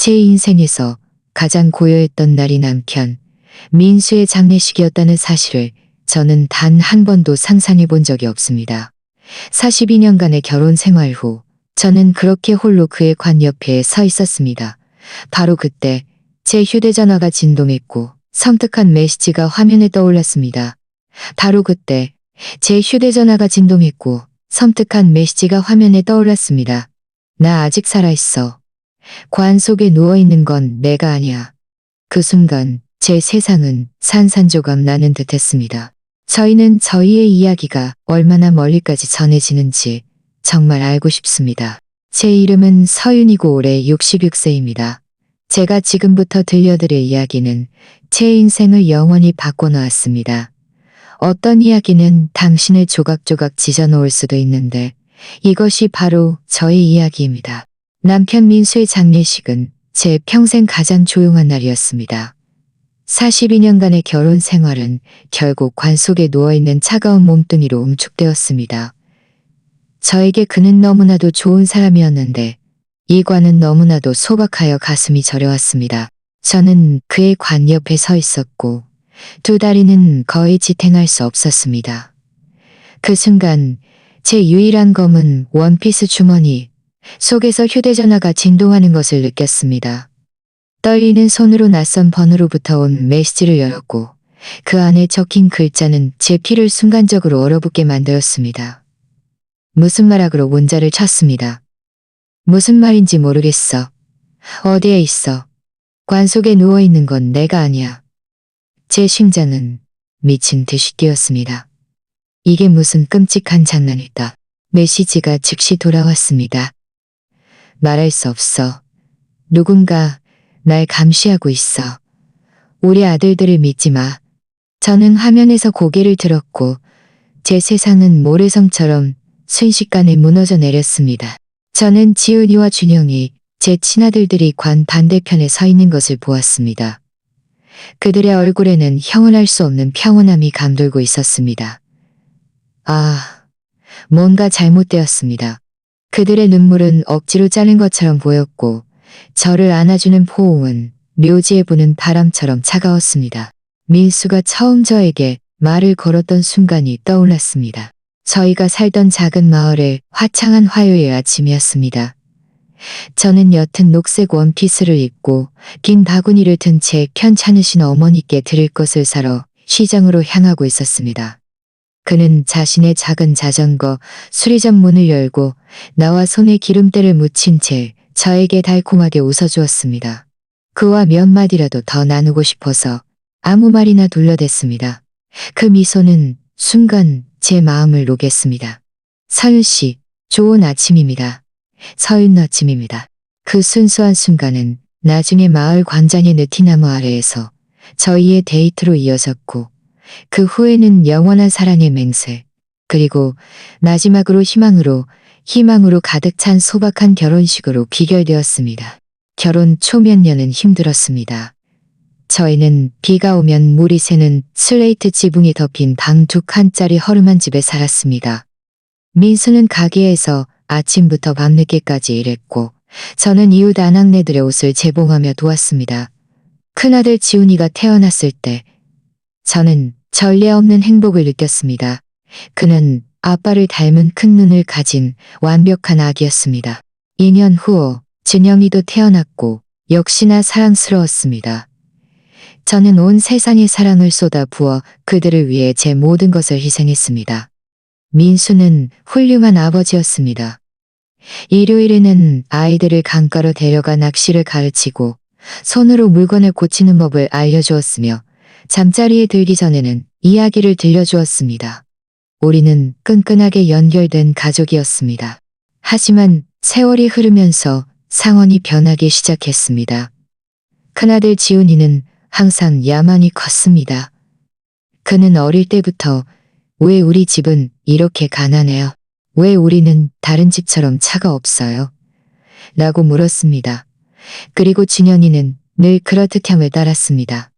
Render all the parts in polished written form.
제 인생에서 가장 고요했던 날이 남편 민수의 장례식이었다는 사실을 저는 단 한 번도 상상해 본 적이 없습니다. 42년간의 결혼 생활 후 저는 그렇게 홀로 그의 관 옆에 서 있었습니다. 바로 그때 제 휴대전화가 진동했고 섬뜩한 메시지가 화면에 떠올랐습니다. 바로 그때 제 휴대전화가 진동했고 섬뜩한 메시지가 화면에 떠올랐습니다. 나 아직 살아있어. 관 속에 누워있는 건 내가 아니야. 그 순간 제 세상은 산산조각 나는 듯했습니다. 저희는 저희의 이야기가 얼마나 멀리까지 전해지는지 정말 알고 싶습니다. 제 이름은 서윤이고 올해 66세입니다. 제가 지금부터 들려드릴 이야기는 제 인생을 영원히 바꿔놓았습니다. 어떤 이야기는 당신을 조각조각 찢어놓을 수도 있는데 이것이 바로 저의 이야기입니다. 남편 민수의 장례식은 제 평생 가장 조용한 날이었습니다. 42년간의 결혼 생활은 결국 관 속에 누워있는 차가운 몸뚱이로 응축되었습니다. 저에게 그는 너무나도 좋은 사람이었는데 이 관은 너무나도 소박하여 가슴이 저려왔습니다. 저는 그의 관 옆에 서 있었고 두 다리는 거의 지탱할 수 없었습니다. 그 순간 제 유일한 검은 원피스 주머니 속에서 휴대전화가 진동하는 것을 느꼈습니다. 떨리는 손으로 낯선 번호로부터 온 메시지를 열었고 그 안에 적힌 글자는 제 피를 순간적으로 얼어붙게 만들었습니다. 무슨 말하기로 문자를 쳤습니다. 무슨 말인지 모르겠어. 어디에 있어? 관 속에 누워있는 건 내가 아니야. 제 심장은 미친 듯이 뛰었습니다. 이게 무슨 끔찍한 장난일까? 메시지가 즉시 돌아왔습니다. 말할 수 없어. 누군가 날 감시하고 있어. 우리 아들들을 믿지 마. 저는 화면에서 고개를 들었고 제 세상은 모래성처럼 순식간에 무너져 내렸습니다. 저는 지은이와 준영이 제 친아들들이 관 반대편에 서 있는 것을 보았습니다. 그들의 얼굴에는 형언할 수 없는 평온함이 감돌고 있었습니다. 아, 뭔가 잘못되었습니다. 그들의 눈물은 억지로 짜는 것처럼 보였고 저를 안아주는 포옹은 묘지에 부는 바람처럼 차가웠습니다. 민수가 처음 저에게 말을 걸었던 순간이 떠올랐습니다. 저희가 살던 작은 마을의 화창한 화요일 아침이었습니다. 저는 옅은 녹색 원피스를 입고 긴 바구니를 든 채 편찮으신 어머니께 드릴 것을 사러 시장으로 향하고 있었습니다. 그는 자신의 작은 자전거 수리점 문을 열고 나와 손에 기름때를 묻힌 채 저에게 달콤하게 웃어주었습니다. 그와 몇 마디라도 더 나누고 싶어서 아무 말이나 돌려댔습니다. 그 미소는 순간 제 마음을 녹였습니다. 서윤 씨, 좋은 아침입니다. 서윤 아침입니다. 그 순수한 순간은 나중에 마을 광장의 느티나무 아래에서 저희의 데이트로 이어졌고 그 후에는 영원한 사랑의 맹세, 그리고 마지막으로 희망으로 가득 찬 소박한 결혼식으로 귀결되었습니다. 결혼 초 몇 년은 힘들었습니다. 저희는 비가 오면 물이 새는 슬레이트 지붕이 덮인 방 2칸짜리 허름한 집에 살았습니다. 민수는 가게에서 아침부터 밤늦게까지 일했고 저는 이웃 아낙네들의 옷을 재봉하며 도왔습니다. 큰아들 지훈이가 태어났을 때 저는 전례 없는 행복을 느꼈습니다. 그는 아빠를 닮은 큰 눈을 가진 완벽한 아기였습니다. 2년 후 준영이도 태어났고 역시나 사랑스러웠습니다. 저는 온 세상의 사랑을 쏟아 부어 그들을 위해 제 모든 것을 희생했습니다. 민수는 훌륭한 아버지였습니다. 일요일에는 아이들을 강가로 데려가 낚시를 가르치고 손으로 물건을 고치는 법을 알려주었으며 잠자리에 들기 전에는 이야기를 들려주었습니다. 우리는 끈끈하게 연결된 가족이었습니다. 하지만 세월이 흐르면서 상황이 변하기 시작했습니다. 큰아들 지훈이는 항상 야만이 컸습니다. 그는 어릴 때부터 왜 우리 집은 이렇게 가난해요? 왜 우리는 다른 집처럼 차가 없어요? 라고 물었습니다. 그리고 준영이는 늘 그럴듯함을 따랐습니다.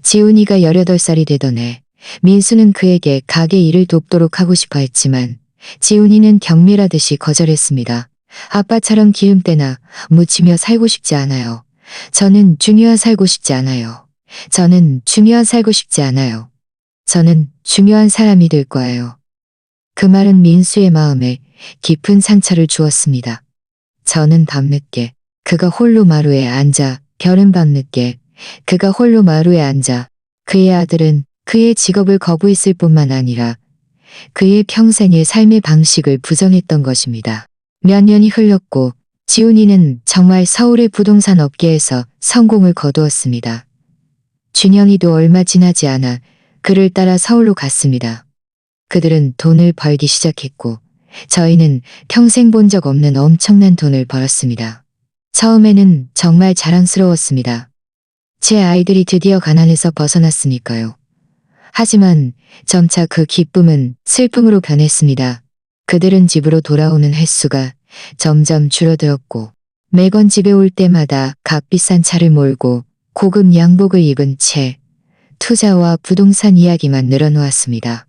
지훈이가 18살이 되던 해 민수는 그에게 가게 일을 돕도록 하고 싶어 했지만 지훈이는 경멸하듯이 거절했습니다. 아빠처럼 기름때나 묻히며 살고 싶지 않아요. 저는 중요한 살고 싶지 않아요. 저는 중요한 살고 싶지 않아요. 저는 중요한 사람이 될 거예요. 그 말은 민수의 마음에 깊은 상처를 주었습니다. 저는 밤늦게 그가 홀로 마루에 앉아 별은 밤늦게 그가 홀로 마루에 앉아 그의 아들은 그의 직업을 거부했을 뿐만 아니라 그의 평생의 삶의 방식을 부정했던 것입니다. 몇 년이 흘렀고 지훈이는 정말 서울의 부동산 업계에서 성공을 거두었습니다. 준영이도 얼마 지나지 않아 그를 따라 서울로 갔습니다. 그들은 돈을 벌기 시작했고 저희는 평생 본 적 없는 엄청난 돈을 벌었습니다. 처음에는 정말 자랑스러웠습니다. 제 아이들이 드디어 가난에서 벗어났으니까요. 하지만 점차 그 기쁨은 슬픔으로 변했습니다. 그들은 집으로 돌아오는 횟수가 점점 줄어들었고 매번 집에 올 때마다 값비싼 차를 몰고 고급 양복을 입은 채 투자와 부동산 이야기만 늘어놓았습니다.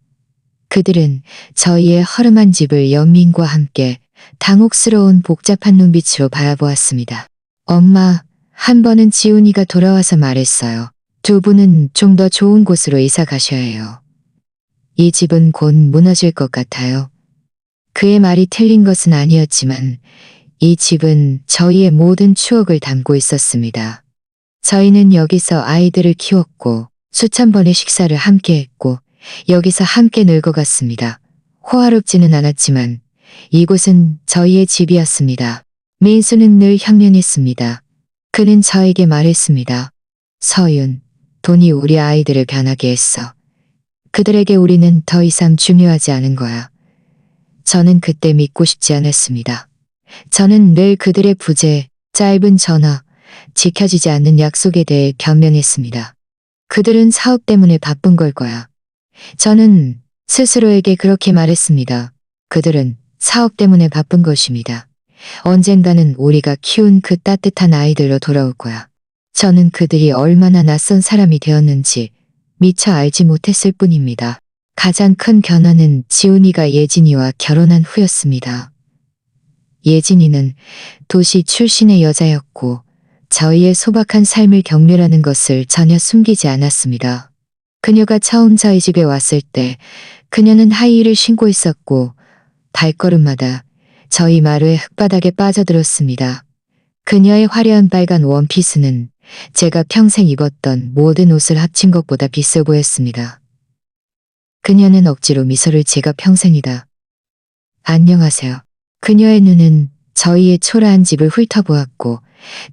그들은 저희의 허름한 집을 연민과 함께 당혹스러운 복잡한 눈빛으로 바라보았습니다. 엄마, 한 번은 지훈이가 돌아와서 말했어요. 두 분은 좀 더 좋은 곳으로 이사 가셔야 해요. 이 집은 곧 무너질 것 같아요. 그의 말이 틀린 것은 아니었지만 이 집은 저희의 모든 추억을 담고 있었습니다. 저희는 여기서 아이들을 키웠고 수천 번의 식사를 함께 했고 여기서 함께 늙어갔습니다. 호화롭지는 않았지만 이곳은 저희의 집이었습니다. 민수는 늘 현명했습니다. 그는 저에게 말했습니다. 서윤, 돈이 우리 아이들을 변하게 했어. 그들에게 우리는 더 이상 중요하지 않은 거야. 저는 그때 믿고 싶지 않았습니다. 저는 늘 그들의 부재, 짧은 전화, 지켜지지 않는 약속에 대해 변명했습니다. 그들은 사업 때문에 바쁜 걸 거야. 저는 스스로에게 그렇게 말했습니다. 그들은 사업 때문에 바쁜 것입니다. 언젠가는 우리가 키운 그 따뜻한 아이들로 돌아올 거야. 저는 그들이 얼마나 낯선 사람이 되었는지 미처 알지 못했을 뿐입니다. 가장 큰 변화는 지훈이가 예진이와 결혼한 후였습니다. 예진이는 도시 출신의 여자였고 저희의 소박한 삶을 경멸하는 것을 전혀 숨기지 않았습니다. 그녀가 처음 저희 집에 왔을 때 그녀는 하이힐을 신고 있었고 발걸음마다 저희 마루의 흙바닥에 빠져들었습니다. 그녀의 화려한 빨간 원피스는 제가 평생 입었던 모든 옷을 합친 것보다 비싸 보였습니다. 그녀는 억지로 미소를 제가 평생이다. 안녕하세요. 그녀의 눈은 저희의 초라한 집을 훑어보았고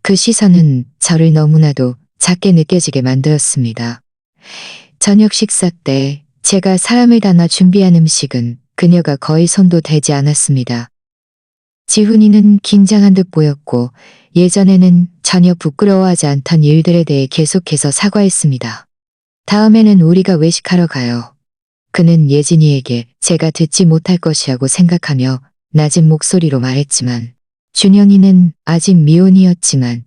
그 시선은 저를 너무나도 작게 느껴지게 만들었습니다. 저녁 식사 때 제가 사람을 담아 준비한 음식은 그녀가 거의 손도 대지 않았습니다. 지훈이는 긴장한 듯 보였고 예전에는 전혀 부끄러워하지 않던 일들에 대해 계속해서 사과했습니다. 다음에는 우리가 외식하러 가요. 그는 예진이에게 제가 듣지 못할 것이라고 생각하며 낮은 목소리로 말했지만 준영이는 아직 미혼이었지만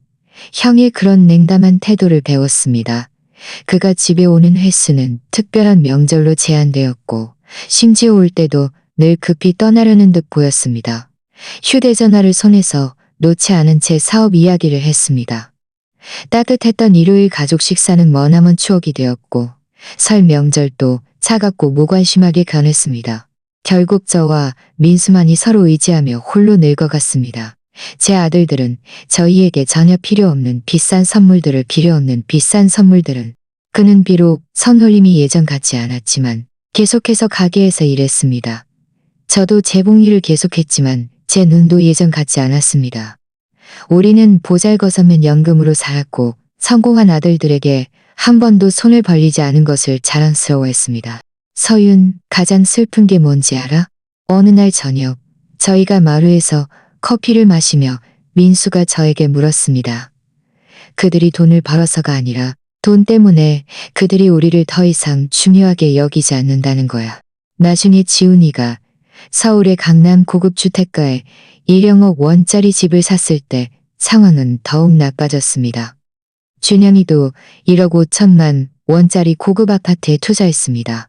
형의 그런 냉담한 태도를 배웠습니다. 그가 집에 오는 횟수는 특별한 명절로 제한되었고 심지어 올 때도 늘 급히 떠나려는 듯 보였습니다. 휴대전화를 손에서 놓지 않은 채 사업 이야기를 했습니다. 따뜻했던 일요일 가족 식사는 머나먼 추억이 되었고 설 명절도 차갑고 무관심하게 변했습니다. 결국 저와 민수만이 서로 의지하며 홀로 늙어갔습니다. 제 아들들은 저희에게 전혀 필요 없는 비싼 선물들을 빌려오는 비싼 선물들은 그는 비록 선홀림이 예전 같지 않았지만 계속해서 가게에서 일했습니다. 저도 재봉일을 계속했지만 제 눈도 예전 같지 않았습니다. 우리는 보잘것없는 연금으로 살았고 성공한 아들들에게 한 번도 손을 벌리지 않은 것을 자랑스러워했습니다. 서윤, 가장 슬픈 게 뭔지 알아? 어느 날 저녁 저희가 마루에서 커피를 마시며 민수가 저에게 물었습니다. 그들이 돈을 벌어서가 아니라 돈 때문에 그들이 우리를 더 이상 중요하게 여기지 않는다는 거야. 나중에 지훈이가 서울의 강남 고급 주택가에 1억억 원짜리 집을 샀을 때 상황은 더욱 나빠졌습니다. 준영이도 1억 5천만 원짜리 고급 아파트에 투자했습니다.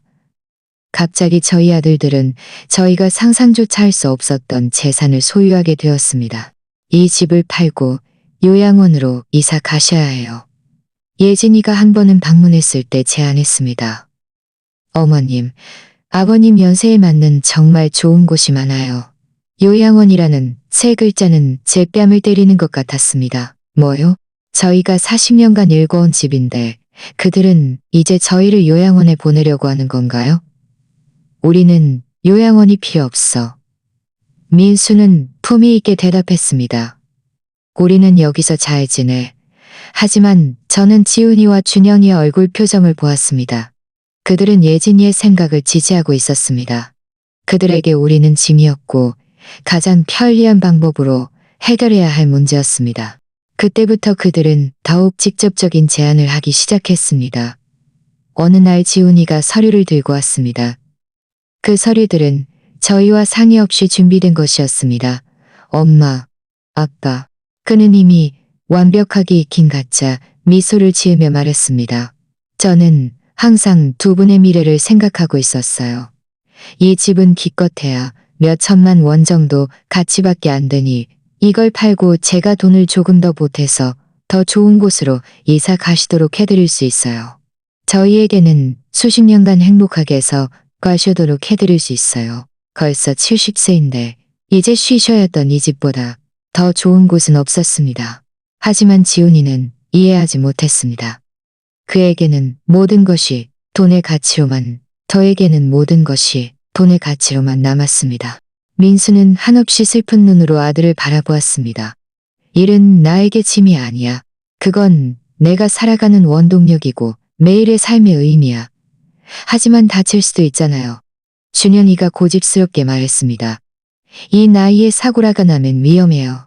갑자기 저희 아들들은 저희가 상상조차 할 수 없었던 재산을 소유하게 되었습니다. 이 집을 팔고 요양원으로 이사 가셔야 해요. 예진이가 한 번은 방문했을 때 제안했습니다. 어머님, 아버님 연세에 맞는 정말 좋은 곳이 많아요. 요양원이라는 세 글자는 제 뺨을 때리는 것 같았습니다. 뭐요? 저희가 40년간 일궈온 집인데 그들은 이제 저희를 요양원에 보내려고 하는 건가요? 우리는 요양원이 필요 없어. 민수는 품위 있게 대답했습니다. 우리는 여기서 잘 지내. 하지만 저는 지훈이와 준영이의 얼굴 표정을 보았습니다. 그들은 예진이의 생각을 지지하고 있었습니다. 그들에게 우리는 짐이었고 가장 편리한 방법으로 해결해야 할 문제였습니다. 그때부터 그들은 더욱 직접적인 제안을 하기 시작했습니다. 어느 날 지훈이가 서류를 들고 왔습니다. 그 서류들은 저희와 상의 없이 준비된 것이었습니다. 엄마, 아빠. 그는 이미 완벽하게 익힌 가짜 미소를 지으며 말했습니다. 저는 항상 두 분의 미래를 생각하고 있었어요. 이 집은 기껏해야 몇 천만 원 정도 가치밖에 안 되니 이걸 팔고 제가 돈을 조금 더 보태서 더 좋은 곳으로 이사 가시도록 해드릴 수 있어요. 저희에게는 수십 년간 행복하게 해서 가시도록 해드릴 수 있어요. 벌써 70세인데 이제 쉬셔야 했던 이 집보다 더 좋은 곳은 없었습니다. 하지만 지훈이는 이해하지 못했습니다. 그에게는 모든 것이 돈의 가치로만, 저에게는 모든 것이 돈의 가치로만 남았습니다. 민수는 한없이 슬픈 눈으로 아들을 바라보았습니다. 일은 나에게 짐이 아니야. 그건 내가 살아가는 원동력이고 매일의 삶의 의미야. 하지만 다칠 수도 있잖아요. 준현이가 고집스럽게 말했습니다. 이 나이에 사고라가 나면 위험해요.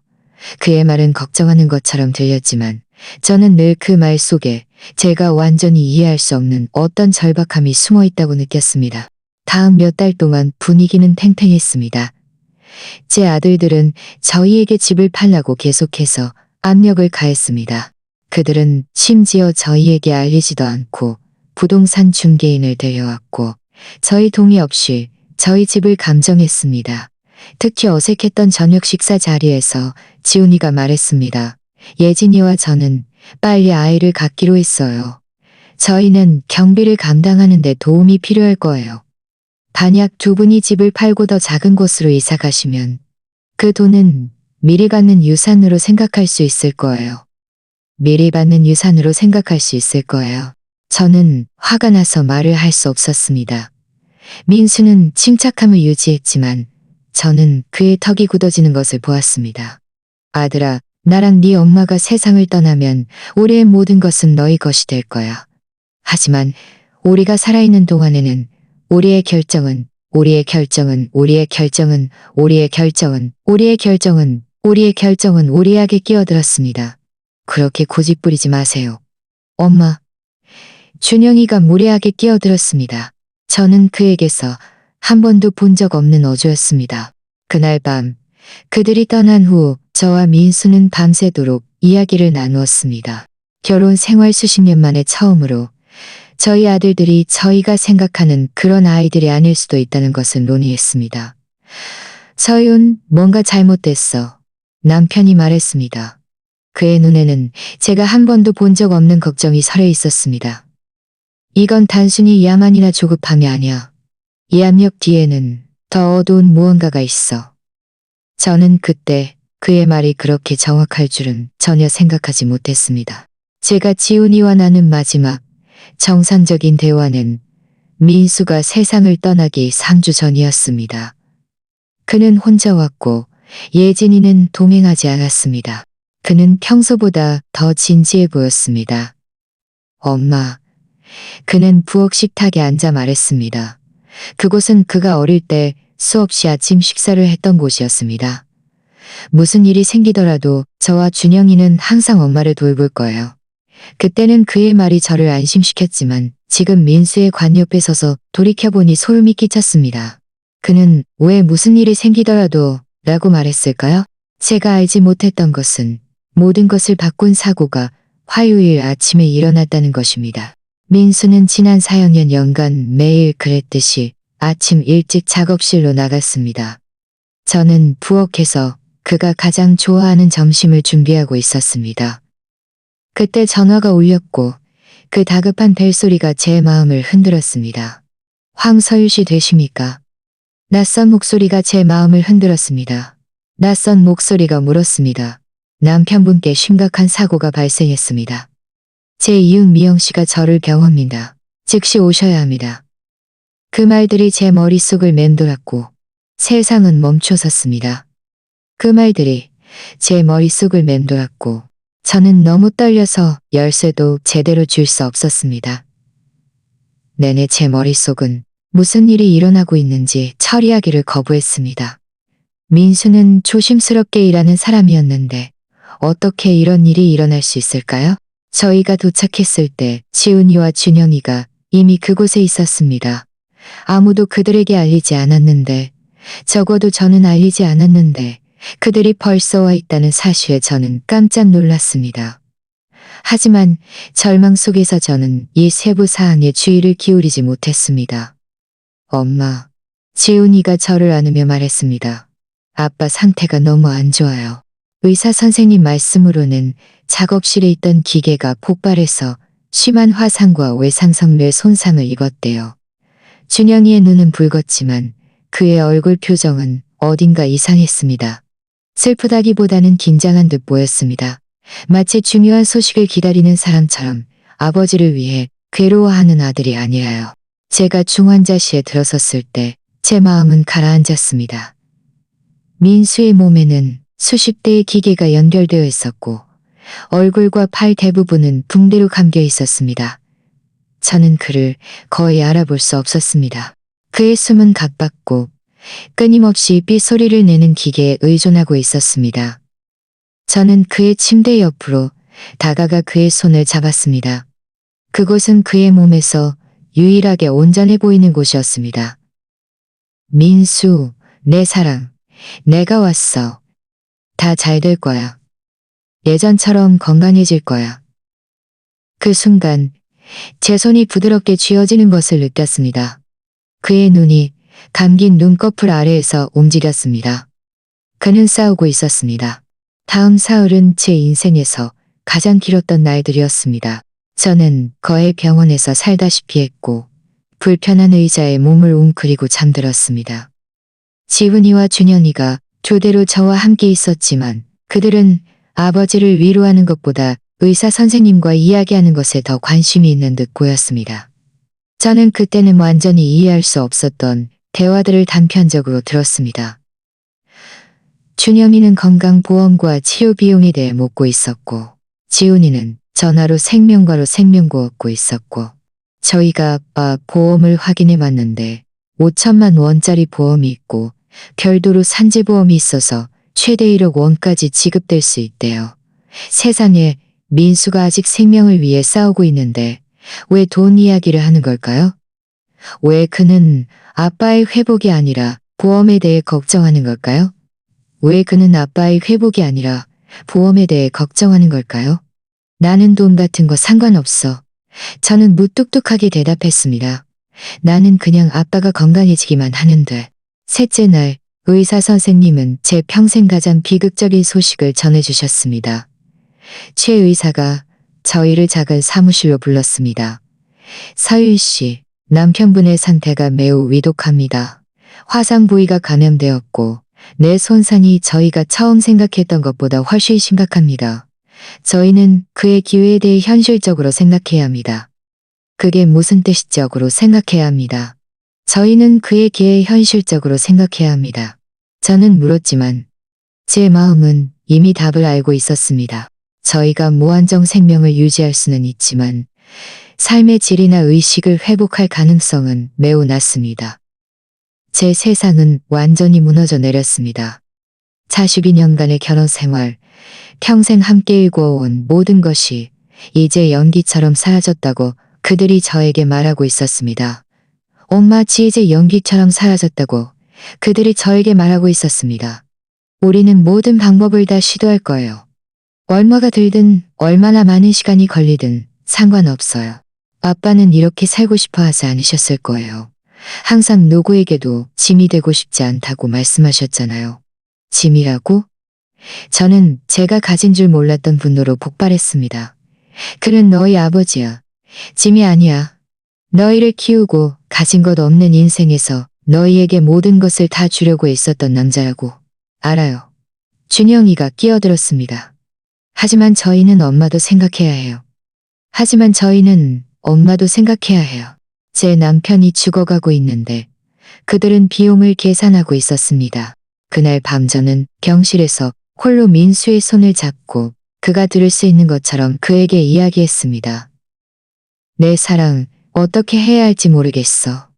그의 말은 걱정하는 것처럼 들렸지만 저는 늘 그 말 속에 제가 완전히 이해할 수 없는 어떤 절박함이 숨어 있다고 느꼈습니다. 다음 몇 달 동안 분위기는 팽팽했습니다. 제 아들들은 저희에게 집을 팔라고 계속해서 압력을 가했습니다. 그들은 심지어 저희에게 알리지도 않고 부동산 중개인을 데려왔고 저희 동의 없이 저희 집을 감정했습니다. 특히 어색했던 저녁 식사 자리에서 지훈이가 말했습니다. 예진이와 저는 빨리 아이를 갖기로 했어요. 저희는 경비를 감당하는 데 도움이 필요할 거예요. 만약 두 분이 집을 팔고 더 작은 곳으로 이사 가시면 그 돈은 미리 받는 유산으로 생각할 수 있을 거예요. 미리 받는 유산으로 생각할 수 있을 거예요. 저는 화가 나서 말을 할 수 없었습니다. 민수는 침착함을 유지했지만 저는 그의 턱이 굳어지는 것을 보았습니다. 아들아, 나랑 네 엄마가 세상을 떠나면 우리의 모든 것은 너희 것이 될 거야. 하지만 우리가 살아있는 동안에는 우리의 결정은 우리의 결정은 우리의 결정은 우리의 결정은 우리의 결정은 우리의 결정은 우리에게 끼어들었습니다. 그렇게 고집 부리지 마세요. 엄마. 준영이가 무례하게 끼어들었습니다. 저는 그에게서 한 번도 본 적 없는 어조였습니다. 그날 밤 그들이 떠난 후 저와 민수는 밤새도록 이야기를 나누었습니다. 결혼 생활 수십 년 만에 처음으로 저희 아들들이 저희가 생각하는 그런 아이들이 아닐 수도 있다는 것을 논의했습니다. 서윤, 뭔가 잘못됐어. 남편이 말했습니다. 그의 눈에는 제가 한 번도 본 적 없는 걱정이 서려 있었습니다. 이건 단순히 야만이나 조급함이 아니야. 이 압력 뒤에는 더 어두운 무언가가 있어. 저는 그때 그의 말이 그렇게 정확할 줄은 전혀 생각하지 못했습니다. 제가 지훈이와 나눈 마지막 정상적인 대화는 민수가 세상을 떠나기 3주 전이었습니다. 그는 혼자 왔고 예진이는 동행하지 않았습니다. 그는 평소보다 더 진지해 보였습니다. 엄마. 그는 부엌 식탁에 앉아 말했습니다. 그곳은 그가 어릴 때 수없이 아침 식사를 했던 곳이었습니다. 무슨 일이 생기더라도 저와 준영이는 항상 엄마를 돌볼 거예요. 그때는 그의 말이 저를 안심시켰지만 지금 민수의 관 옆에 서서 돌이켜보니 소름이 끼쳤습니다. 그는 왜 무슨 일이 생기더라도 라고 말했을까요? 제가 알지 못했던 것은 모든 것을 바꾼 사고가 화요일 아침에 일어났다는 것입니다. 민수는 지난 4여 년간 매일 그랬듯이 아침 일찍 작업실로 나갔습니다. 저는 부엌에서 그가 가장 좋아하는 점심을 준비하고 있었습니다. 그때 전화가 울렸고 그 다급한 벨소리가 제 마음을 흔들었습니다. 황서유 씨 되십니까? 낯선 목소리가 제 마음을 흔들었습니다. 낯선 목소리가 물었습니다. 남편분께 심각한 사고가 발생했습니다. 제 이웃 미영 씨가 저를 경호합니다. 즉시 오셔야 합니다. 그 말들이 제 머릿속을 맴돌았고 세상은 멈춰섰습니다. 그 말들이 제 머릿속을 맴돌았고 저는 너무 떨려서 열쇠도 제대로 줄 수 없었습니다. 내내 제 머릿속은 무슨 일이 일어나고 있는지 처리하기를 거부했습니다. 민수는 조심스럽게 일하는 사람이었는데 어떻게 이런 일이 일어날 수 있을까요? 저희가 도착했을 때 지훈이와 준영이가 이미 그곳에 있었습니다. 아무도 그들에게 알리지 않았는데, 적어도 저는 알리지 않았는데 그들이 벌써 와 있다는 사실에 저는 깜짝 놀랐습니다. 하지만 절망 속에서 저는 이 세부 사항에 주의를 기울이지 못했습니다. 엄마, 지훈이가 저를 안으며 말했습니다. 아빠 상태가 너무 안 좋아요. 의사 선생님 말씀으로는 작업실에 있던 기계가 폭발해서 심한 화상과 외상성 뇌 손상을 입었대요. 준영이의 눈은 붉었지만 그의 얼굴 표정은 어딘가 이상했습니다. 슬프다기보다는 긴장한 듯 보였습니다. 마치 중요한 소식을 기다리는 사람처럼 아버지를 위해 괴로워하는 아들이 아니라요. 제가 중환자실에 들어섰을 때 제 마음은 가라앉았습니다. 민수의 몸에는 수십 대의 기계가 연결되어 있었고 얼굴과 팔 대부분은 붕대로 감겨 있었습니다. 저는 그를 거의 알아볼 수 없었습니다. 그의 숨은 가빴고 끊임없이 삐소리를 내는 기계에 의존하고 있었습니다. 저는 그의 침대 옆으로 다가가 그의 손을 잡았습니다. 그곳은 그의 몸에서 유일하게 온전해 보이는 곳이었습니다. 민수, 내 사랑, 내가 왔어. 다 잘 될 거야. 예전처럼 건강해질 거야. 그 순간 제 손이 부드럽게 쥐어지는 것을 느꼈습니다. 그의 눈이 감긴 눈꺼풀 아래에서 움직였습니다. 그는 싸우고 있었습니다. 다음 사흘은 제 인생에서 가장 길었던 날들이었습니다. 저는 거의 병원에서 살다시피 했고 불편한 의자에 몸을 웅크리고 잠들었습니다. 지훈이와 준현이가 교대로 저와 함께 있었지만 그들은 아버지를 위로하는 것보다 의사 선생님과 이야기하는 것에 더 관심이 있는 듯 보였습니다. 저는 그때는 완전히 이해할 수 없었던 대화들을 단편적으로 들었습니다. 준현이는 건강보험과 치료 비용에 대해 묻고 있었고 지훈이는 전화로 생명과로 생명고 얻고 있었고 저희가 아빠 보험을 확인해 봤는데 5천만 원짜리 보험이 있고 별도로 산재보험이 있어서 최대 1억 원까지 지급될 수 있대요. 세상에 민수가 아직 생명을 위해 싸우고 있는데 왜 돈 이야기를 하는 걸까요? 왜 그는 아빠의 회복이 아니라 보험에 대해 걱정하는 걸까요? 왜 그는 아빠의 회복이 아니라 보험에 대해 걱정하는 걸까요? 나는 돈 같은 거 상관없어. 저는 무뚝뚝하게 대답했습니다. 나는 그냥 아빠가 건강해지기만 하면 돼. 셋째 날 의사 선생님은 제 평생 가장 비극적인 소식을 전해주셨습니다. 최 의사가 저희를 작은 사무실로 불렀습니다. 서윤 씨, 남편분의 상태가 매우 위독합니다. 화상 부위가 감염되었고 뇌 손상이 저희가 처음 생각했던 것보다 훨씬 심각합니다. 저희는 그의 기회에 대해 현실적으로 생각해야 합니다. 그게 무슨 뜻이적으로 생각해야 합니다. 저희는 그의 기회에 현실적으로 생각해야 합니다. 저는 물었지만 제 마음은 이미 답을 알고 있었습니다. 저희가 무한정 생명을 유지할 수는 있지만 삶의 질이나 의식을 회복할 가능성은 매우 낮습니다. 제 세상은 완전히 무너져 내렸습니다. 42년간의 결혼 생활, 평생 함께 일궈온 모든 것이 이제 연기처럼 사라졌다고 그들이 저에게 말하고 있었습니다. 엄마치 이제 연기처럼 사라졌다고 그들이 저에게 말하고 있었습니다. 우리는 모든 방법을 다 시도할 거예요. 얼마가 들든 얼마나 많은 시간이 걸리든 상관없어요. 아빠는 이렇게 살고 싶어 하지 않으셨을 거예요. 항상 누구에게도 짐이 되고 싶지 않다고 말씀하셨잖아요. 짐이라고? 저는 제가 가진 줄 몰랐던 분노로 폭발했습니다. 그는 너희 아버지야. 짐이 아니야. 너희를 키우고 가진 것 없는 인생에서 너희에게 모든 것을 다 주려고 애썼던 남자라고. 알아요. 준영이가 끼어들었습니다. 하지만 저희는 엄마도 생각해야 해요. 하지만 저희는 엄마도 생각해야 해요. 제 남편이 죽어가고 있는데 그들은 비용을 계산하고 있었습니다. 그날 밤 저는 병실에서 홀로 민수의 손을 잡고 그가 들을 수 있는 것처럼 그에게 이야기했습니다. 내 사랑, 어떻게 해야 할지 모르겠어.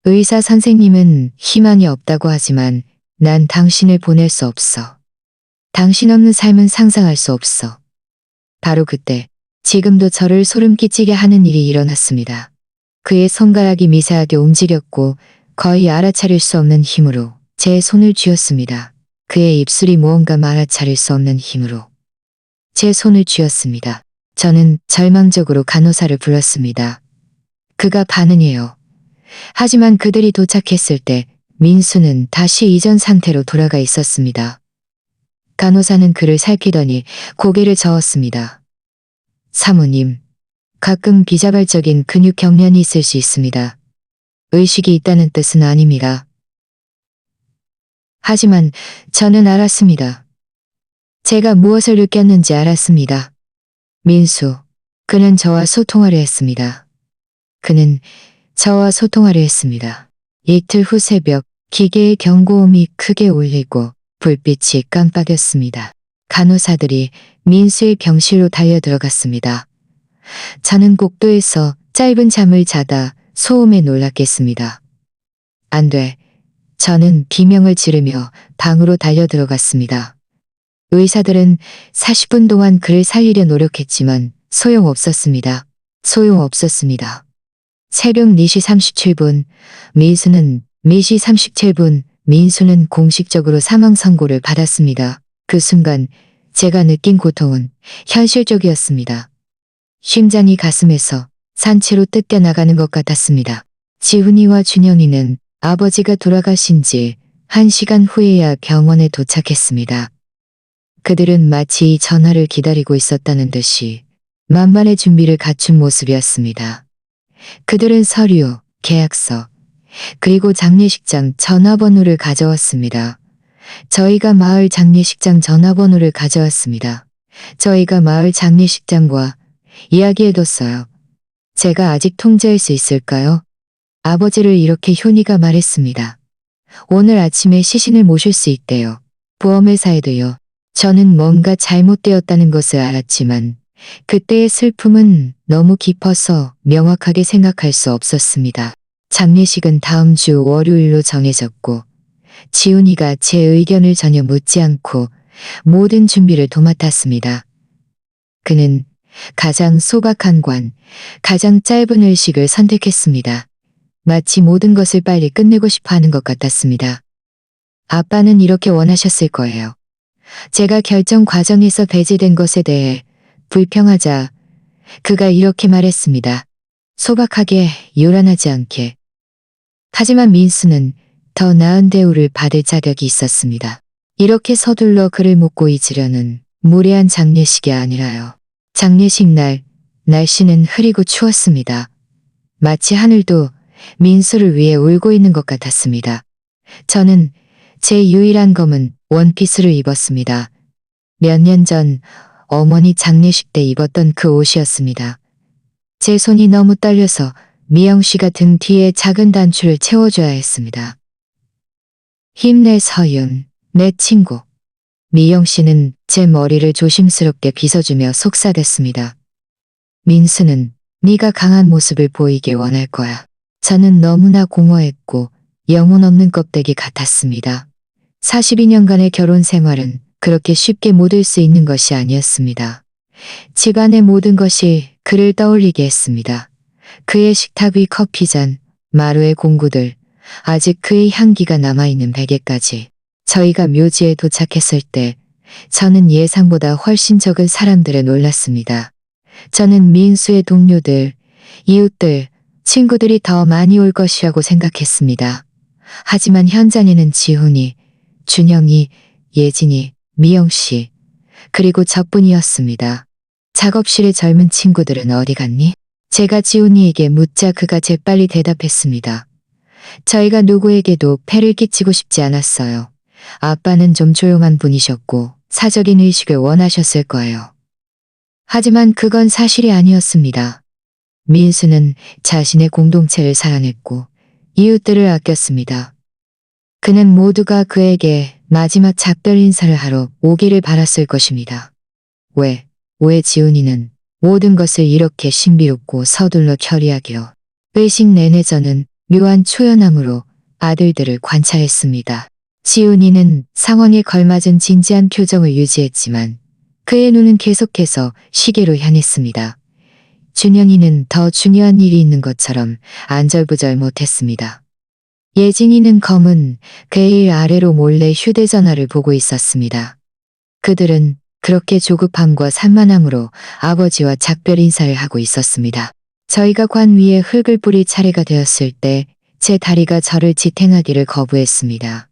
의사 선생님은 희망이 없다고 하지만 난 당신을 보낼 수 없어. 당신 없는 삶은 상상할 수 없어. 바로 그때 지금도 저를 소름 끼치게 하는 일이 일어났습니다. 그의 손가락이 미세하게 움직였고 거의 알아차릴 수 없는 힘으로 제 손을 쥐었습니다. 그의 입술이 무언가 알아차릴 수 없는 힘으로 제 손을 쥐었습니다. 저는 절망적으로 간호사를 불렀습니다. 그가 반응해요. 하지만 그들이 도착했을 때 민수는 다시 이전 상태로 돌아가 있었습니다. 간호사는 그를 살피더니 고개를 저었습니다. 사모님, 가끔 비자발적인 근육 경련이 있을 수 있습니다. 의식이 있다는 뜻은 아닙니다. 하지만 저는 알았습니다. 제가 무엇을 느꼈는지 알았습니다. 민수, 그는 저와 소통하려 했습니다. 그는 저와 소통하려 했습니다. 이틀 후 새벽 기계의 경고음이 크게 울리고 불빛이 깜빡였습니다. 간호사들이 민수의 병실로 달려들어갔습니다. 저는 복도에서 짧은 잠을 자다 소음에 놀랐겠습니다. 안 돼. 저는 비명을 지르며 방으로 달려들어갔습니다. 의사들은 40분 동안 그를 살리려 노력했지만 소용없었습니다. 소용없었습니다. 새벽 4시 37분, 민수는 4시 37분, 민수는 공식적으로 사망 선고를 받았습니다. 그 순간 제가 느낀 고통은 현실적이었습니다. 심장이 가슴에서 산채로 뜯겨나가는 것 같았습니다. 지훈이와 준영이는 아버지가 돌아가신 지 1시간 후에야 병원에 도착했습니다. 그들은 마치 이 전화를 기다리고 있었다는 듯이 만반의 준비를 갖춘 모습이었습니다. 그들은 서류, 계약서, 그리고 장례식장 전화번호를 가져왔습니다. 저희가 마을 장례식장 전화번호를 가져왔습니다. 저희가 마을 장례식장과 이야기해뒀어요. 제가 아직 통제할 수 있을까요? 아버지를 이렇게 효니가 말했습니다. 오늘 아침에 시신을 모실 수 있대요. 보험회사에도요. 저는 뭔가 잘못되었다는 것을 알았지만 그때의 슬픔은 너무 깊어서 명확하게 생각할 수 없었습니다. 장례식은 다음 주 월요일로 정해졌고 지훈이가 제 의견을 전혀 묻지 않고 모든 준비를 도맡았습니다. 그는 가장 소박한 관, 가장 짧은 의식을 선택했습니다. 마치 모든 것을 빨리 끝내고 싶어 하는 것 같았습니다. 아빠는 이렇게 원하셨을 거예요. 제가 결정 과정에서 배제된 것에 대해 불평하자 그가 이렇게 말했습니다. 소박하게, 요란하지 않게. 하지만 민수는 더 나은 대우를 받을 자격이 있었습니다. 이렇게 서둘러 그를 묻고 잊으려는 무례한 장례식이 아니라요. 장례식 날, 날씨는 흐리고 추웠습니다. 마치 하늘도 민수를 위해 울고 있는 것 같았습니다. 저는 제 유일한 검은 원피스를 입었습니다. 몇 년 전 어머니 장례식 때 입었던 그 옷이었습니다. 제 손이 너무 떨려서 미영 씨가 등 뒤에 작은 단추를 채워줘야 했습니다. 힘내 서윤, 내 친구. 미영 씨는 제 머리를 조심스럽게 빗어주며 속삭였습니다. 민수는 네가 강한 모습을 보이길 원할 거야. 저는 너무나 공허했고 영혼 없는 껍데기 같았습니다. 42년간의 결혼 생활은 그렇게 쉽게 묻을 수 있는 것이 아니었습니다. 집안의 모든 것이 그를 떠올리게 했습니다. 그의 식탁 위 커피잔, 마루의 공구들, 아직 그의 향기가 남아있는 베개까지. 저희가 묘지에 도착했을 때 저는 예상보다 훨씬 적은 사람들에 놀랐습니다. 저는 민수의 동료들, 이웃들, 친구들이 더 많이 올 것이라고 생각했습니다. 하지만 현장에는 지훈이, 준영이, 예진이, 미영 씨, 그리고 저뿐이었습니다. 작업실의 젊은 친구들은 어디 갔니? 제가 지훈이에게 묻자 그가 재빨리 대답했습니다. 저희가 누구에게도 폐를 끼치고 싶지 않았어요. 아빠는 좀 조용한 분이셨고 사적인 의식을 원하셨을 거예요. 하지만 그건 사실이 아니었습니다. 민수는 자신의 공동체를 사랑했고 이웃들을 아꼈습니다. 그는 모두가 그에게 마지막 작별 인사를 하러 오기를 바랐을 것입니다. 왜 지훈이는 모든 것을 이렇게 신비롭고 서둘러 처리하기요. 회식 내내 저는 묘한 초연함으로 아들들을 관찰했습니다. 지훈이는 상황에 걸맞은 진지한 표정을 유지했지만 그의 눈은 계속해서 시계로 향했습니다. 준영이는 더 중요한 일이 있는 것처럼 안절부절 못했습니다. 예진이는 검은 그의 아래로 몰래 휴대전화를 보고 있었습니다. 그들은 그렇게 조급함과 산만함으로 아버지와 작별 인사를 하고 있었습니다. 저희가 관 위에 흙을 뿌릴 차례가 되었을 때 제 다리가 저를 지탱하기를 거부했습니다.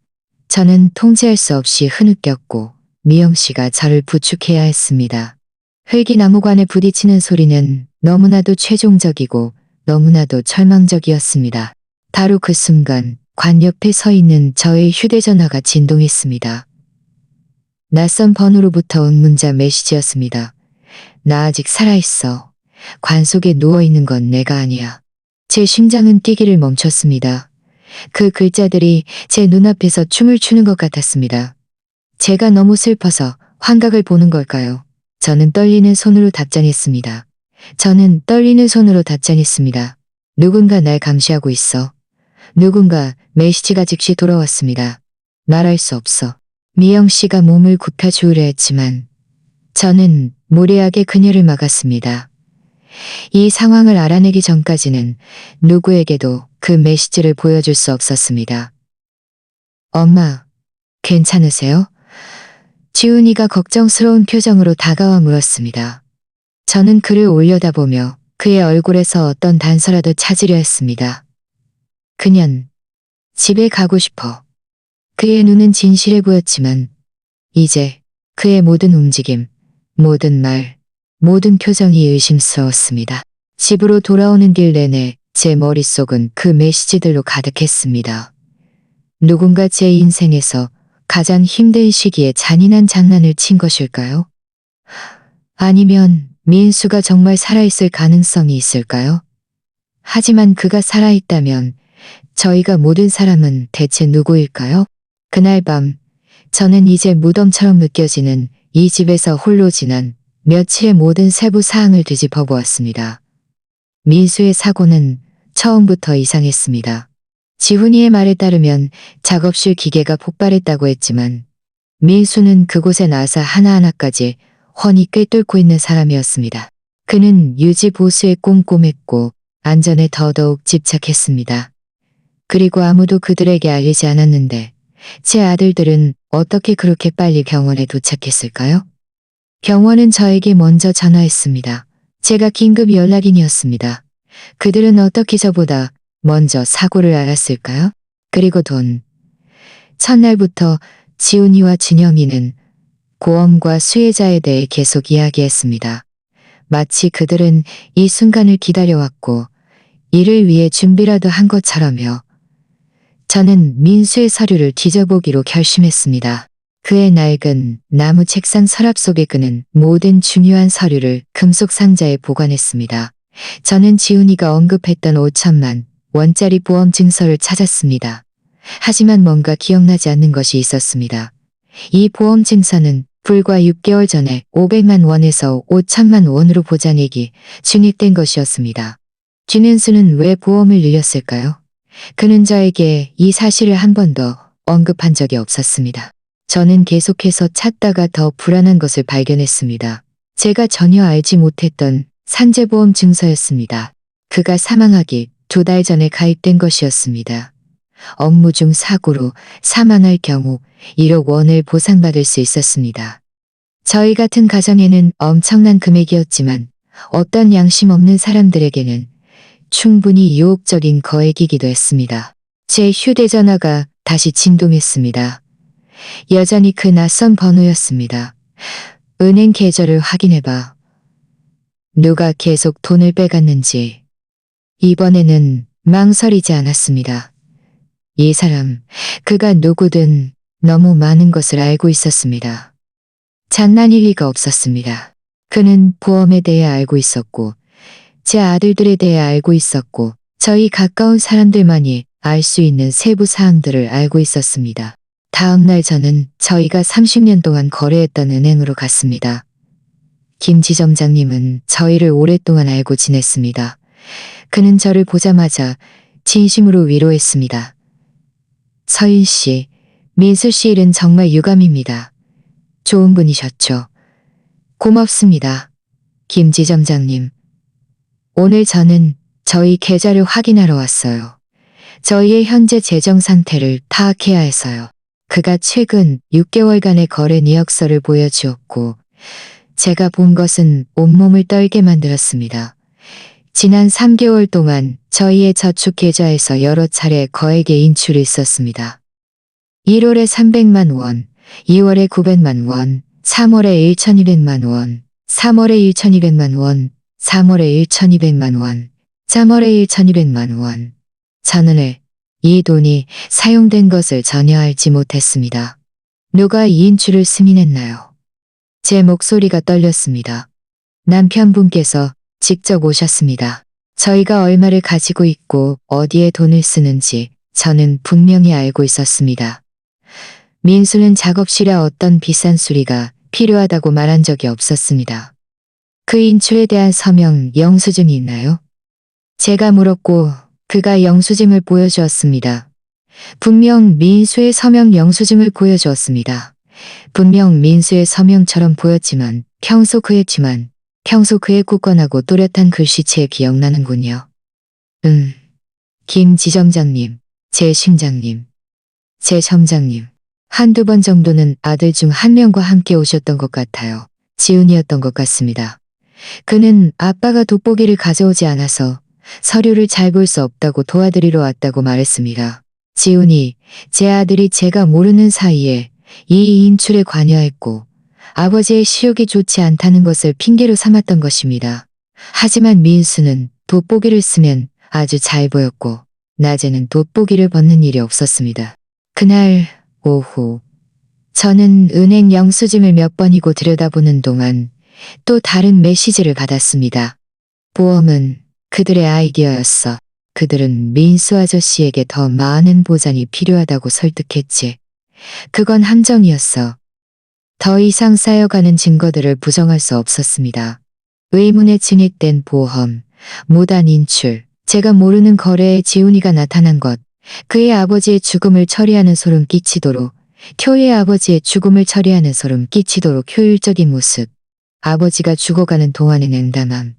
저는 통제할 수 없이 흐느꼈고 미영 씨가 저를 부축해야 했습니다. 흙이 나무관에 부딪히는 소리는 너무나도 최종적이고 너무나도 절망적이었습니다. 바로 그 순간 관 옆에 서 있는 저의 휴대전화가 진동했습니다. 낯선 번호로부터 온 문자 메시지였습니다. 나 아직 살아있어. 관 속에 누워있는 건 내가 아니야. 제 심장은 뛰기를 멈췄습니다. 그 글자들이 제 눈앞에서 춤을 추는 것 같았습니다. 제가 너무 슬퍼서 환각을 보는 걸까요? 저는 떨리는 손으로 답장했습니다. 누군가 날 감시하고 있어. 누군가 메시지가 즉시 돌아왔습니다. 말할 수 없어. 미영 씨가 몸을 굽혀 주우려 했지만 저는 무리하게 그녀를 막았습니다. 이 상황을 알아내기 전까지는 누구에게도 그 메시지를 보여줄 수 없었습니다. 엄마, 괜찮으세요? 지훈이가 걱정스러운 표정으로 다가와 물었습니다. 저는 그를 올려다보며 그의 얼굴에서 어떤 단서라도 찾으려 했습니다. 그년, 집에 가고 싶어. 그의 눈은 진실해 보였지만 이제 그의 모든 움직임, 모든 말, 모든 표정이 의심스러웠습니다. 집으로 돌아오는 길 내내 제 머릿속은 그 메시지들로 가득했습니다. 누군가 제 인생에서 가장 힘든 시기에 잔인한 장난을 친 것일까요? 아니면 민수가 정말 살아있을 가능성이 있을까요? 하지만 그가 살아있다면 저희가 모든 사람은 대체 누구일까요? 그날 밤 저는 이제 무덤처럼 느껴지는 이 집에서 홀로 지난 며칠의 모든 세부 사항을 뒤집어 보았습니다. 민수의 사고는 처음부터 이상했습니다. 지훈이의 말에 따르면 작업실 기계가 폭발했다고 했지만 민수는 그곳에 나사 하나하나까지 훤히 꿰뚫고 있는 사람이었습니다. 그는 유지 보수에 꼼꼼했고 안전에 더더욱 집착했습니다. 그리고 아무도 그들에게 알리지 않았는데 제 아들들은 어떻게 그렇게 빨리 병원에 도착했을까요? 병원은 저에게 먼저 전화했습니다. 제가 긴급 연락인이었습니다. 그들은 어떻게 저보다 먼저 사고를 알았을까요? 그리고 첫날부터 지훈이와 준영이는 고엄과 수혜자에 대해 계속 이야기했습니다. 마치 그들은 이 순간을 기다려왔고 이를 위해 준비라도 한 것처럼요. 저는 민수의 서류를 뒤져보기로 결심했습니다. 그의 낡은 나무 책상 서랍 속에 그는 모든 중요한 서류를 금속 상자에 보관했습니다. 저는 지훈이가 언급했던 5천만 원짜리 보험 증서를 찾았습니다. 하지만 뭔가 기억나지 않는 것이 있었습니다. 이 보험 증서는 불과 6개월 전에 500만 원에서 5천만 원으로 보장액이 중립된 것이었습니다. 준현수는 왜 보험을 늘렸을까요? 그는 저에게 이 사실을 한 번도 언급한 적이 없었습니다. 저는 계속해서 찾다가 더 불안한 것을 발견했습니다. 제가 전혀 알지 못했던 산재보험 증서였습니다. 그가 사망하기 2달 전에 가입된 것이었습니다. 업무 중 사고로 사망할 경우 1억 원을 보상받을 수 있었습니다. 저희 같은 가정에는 엄청난 금액이었지만 어떤 양심 없는 사람들에게는 충분히 유혹적인 거액이기도 했습니다. 제 휴대전화가 다시 진동했습니다. 여전히 그 낯선 번호였습니다. 은행 계좌를 확인해봐. 누가 계속 돈을 빼갔는지. 이번에는 망설이지 않았습니다. 이 사람, 그가 누구든 너무 많은 것을 알고 있었습니다. 장난일 리가 없었습니다. 그는 보험에 대해 알고 있었고, 제 아들들에 대해 알고 있었고, 저희 가까운 사람들만이 알 수 있는 세부 사항들을 알고 있었습니다. 다음 날 저는 저희가 30년 동안 거래했던 은행으로 갔습니다. 김 지점장님은 저희를 오랫동안 알고 지냈습니다. 그는 저를 보자마자 진심으로 위로했습니다. 서인 씨, 민수 씨 일은 정말 유감입니다. 좋은 분이셨죠. 고맙습니다. 김 지점장님. 오늘 저는 저희 계좌를 확인하러 왔어요. 저희의 현재 재정 상태를 파악해야 해서요. 그가 최근 6개월간의 거래 내역서를 보여주었고 제가 본 것은 온몸을 떨게 만들었습니다. 지난 3개월 동안 저희의 저축 계좌에서 여러 차례 거액의 인출이 있었습니다. 1월에 300만 원, 2월에 900만 원, 3월에 1,200만 원, 3월에 1,200만 원, 3월에 1,200만 원, 3월에 1,200만 원. 저는 이 돈이 사용된 것을 전혀 알지 못했습니다. 누가 이 인출을 승인했나요? 제 목소리가 떨렸습니다. 남편분께서 직접 오셨습니다. 저희가 얼마를 가지고 있고 어디에 돈을 쓰는지 저는 분명히 알고 있었습니다. 민수는 작업실에 어떤 비싼 수리가 필요하다고 말한 적이 없었습니다. 그 인출에 대한 서명 영수증이 있나요? 제가 물었고 그가 영수증을 보여주었습니다. 분명 민수의 서명 영수증을 보여주었습니다. 분명 민수의 서명처럼 보였지만 평소 그의 굳건하고 또렷한 글씨체에 기억나는군요. 김 지점장님, 제 심장님, 제 점장님. 한두 번 정도는 아들 중 한 명과 함께 오셨던 것 같아요. 지훈이었던 것 같습니다. 그는 아빠가 돋보기를 가져오지 않아서 서류를 잘 볼 수 없다고 도와드리러 왔다고 말했습니다. 지훈이, 제 아들이 제가 모르는 사이에 이 인출에 관여했고 아버지의 시력이 좋지 않다는 것을 핑계로 삼았던 것입니다. 하지만 민수는 돋보기를 쓰면 아주 잘 보였고 낮에는 돋보기를 벗는 일이 없었습니다. 그날 오후 저는 은행 영수증을 몇 번이고 들여다보는 동안 또 다른 메시지를 받았습니다. 보험은 그들의 아이디어였어. 그들은 민수 아저씨에게 더 많은 보장이 필요하다고 설득했지. 그건 함정이었어. 더 이상 쌓여가는 증거들을 부정할 수 없었습니다. 의문에 진입된 보험, 무단 인출, 제가 모르는 거래에 지훈이가 나타난 것, 그의 아버지의 죽음을 처리하는 소름 끼치도록, 쿄의 아버지의 죽음을 처리하는 소름 끼치도록 효율적인 모습, 아버지가 죽어가는 동안의 냉담함.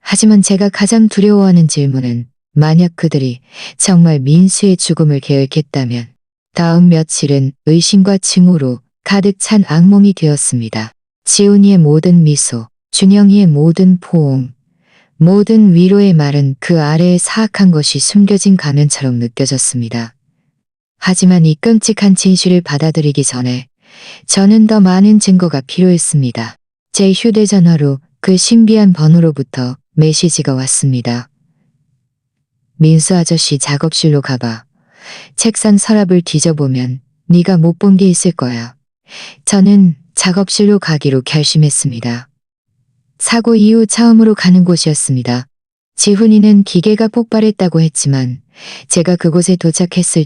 하지만 제가 가장 두려워하는 질문은 만약 그들이 정말 민수의 죽음을 계획했다면 다음 며칠은 의심과 증오로 가득 찬 악몽이 되었습니다. 지훈이의 모든 미소, 준영이의 모든 포옹, 모든 위로의 말은 그 아래에 사악한 것이 숨겨진 가면처럼 느껴졌습니다. 하지만 이 끔찍한 진실을 받아들이기 전에 저는 더 많은 증거가 필요했습니다. 제 휴대전화로 그 신비한 번호로부터 메시지가 왔습니다. 민수 아저씨 작업실로 가봐. 책상 서랍을 뒤져보면 네가 못 본 게 있을 거야. 저는 작업실로 가기로 결심했습니다. 사고 이후 처음으로 가는 곳이었습니다. 지훈이는 기계가 폭발했다고 했지만 제가 그곳에 도착했을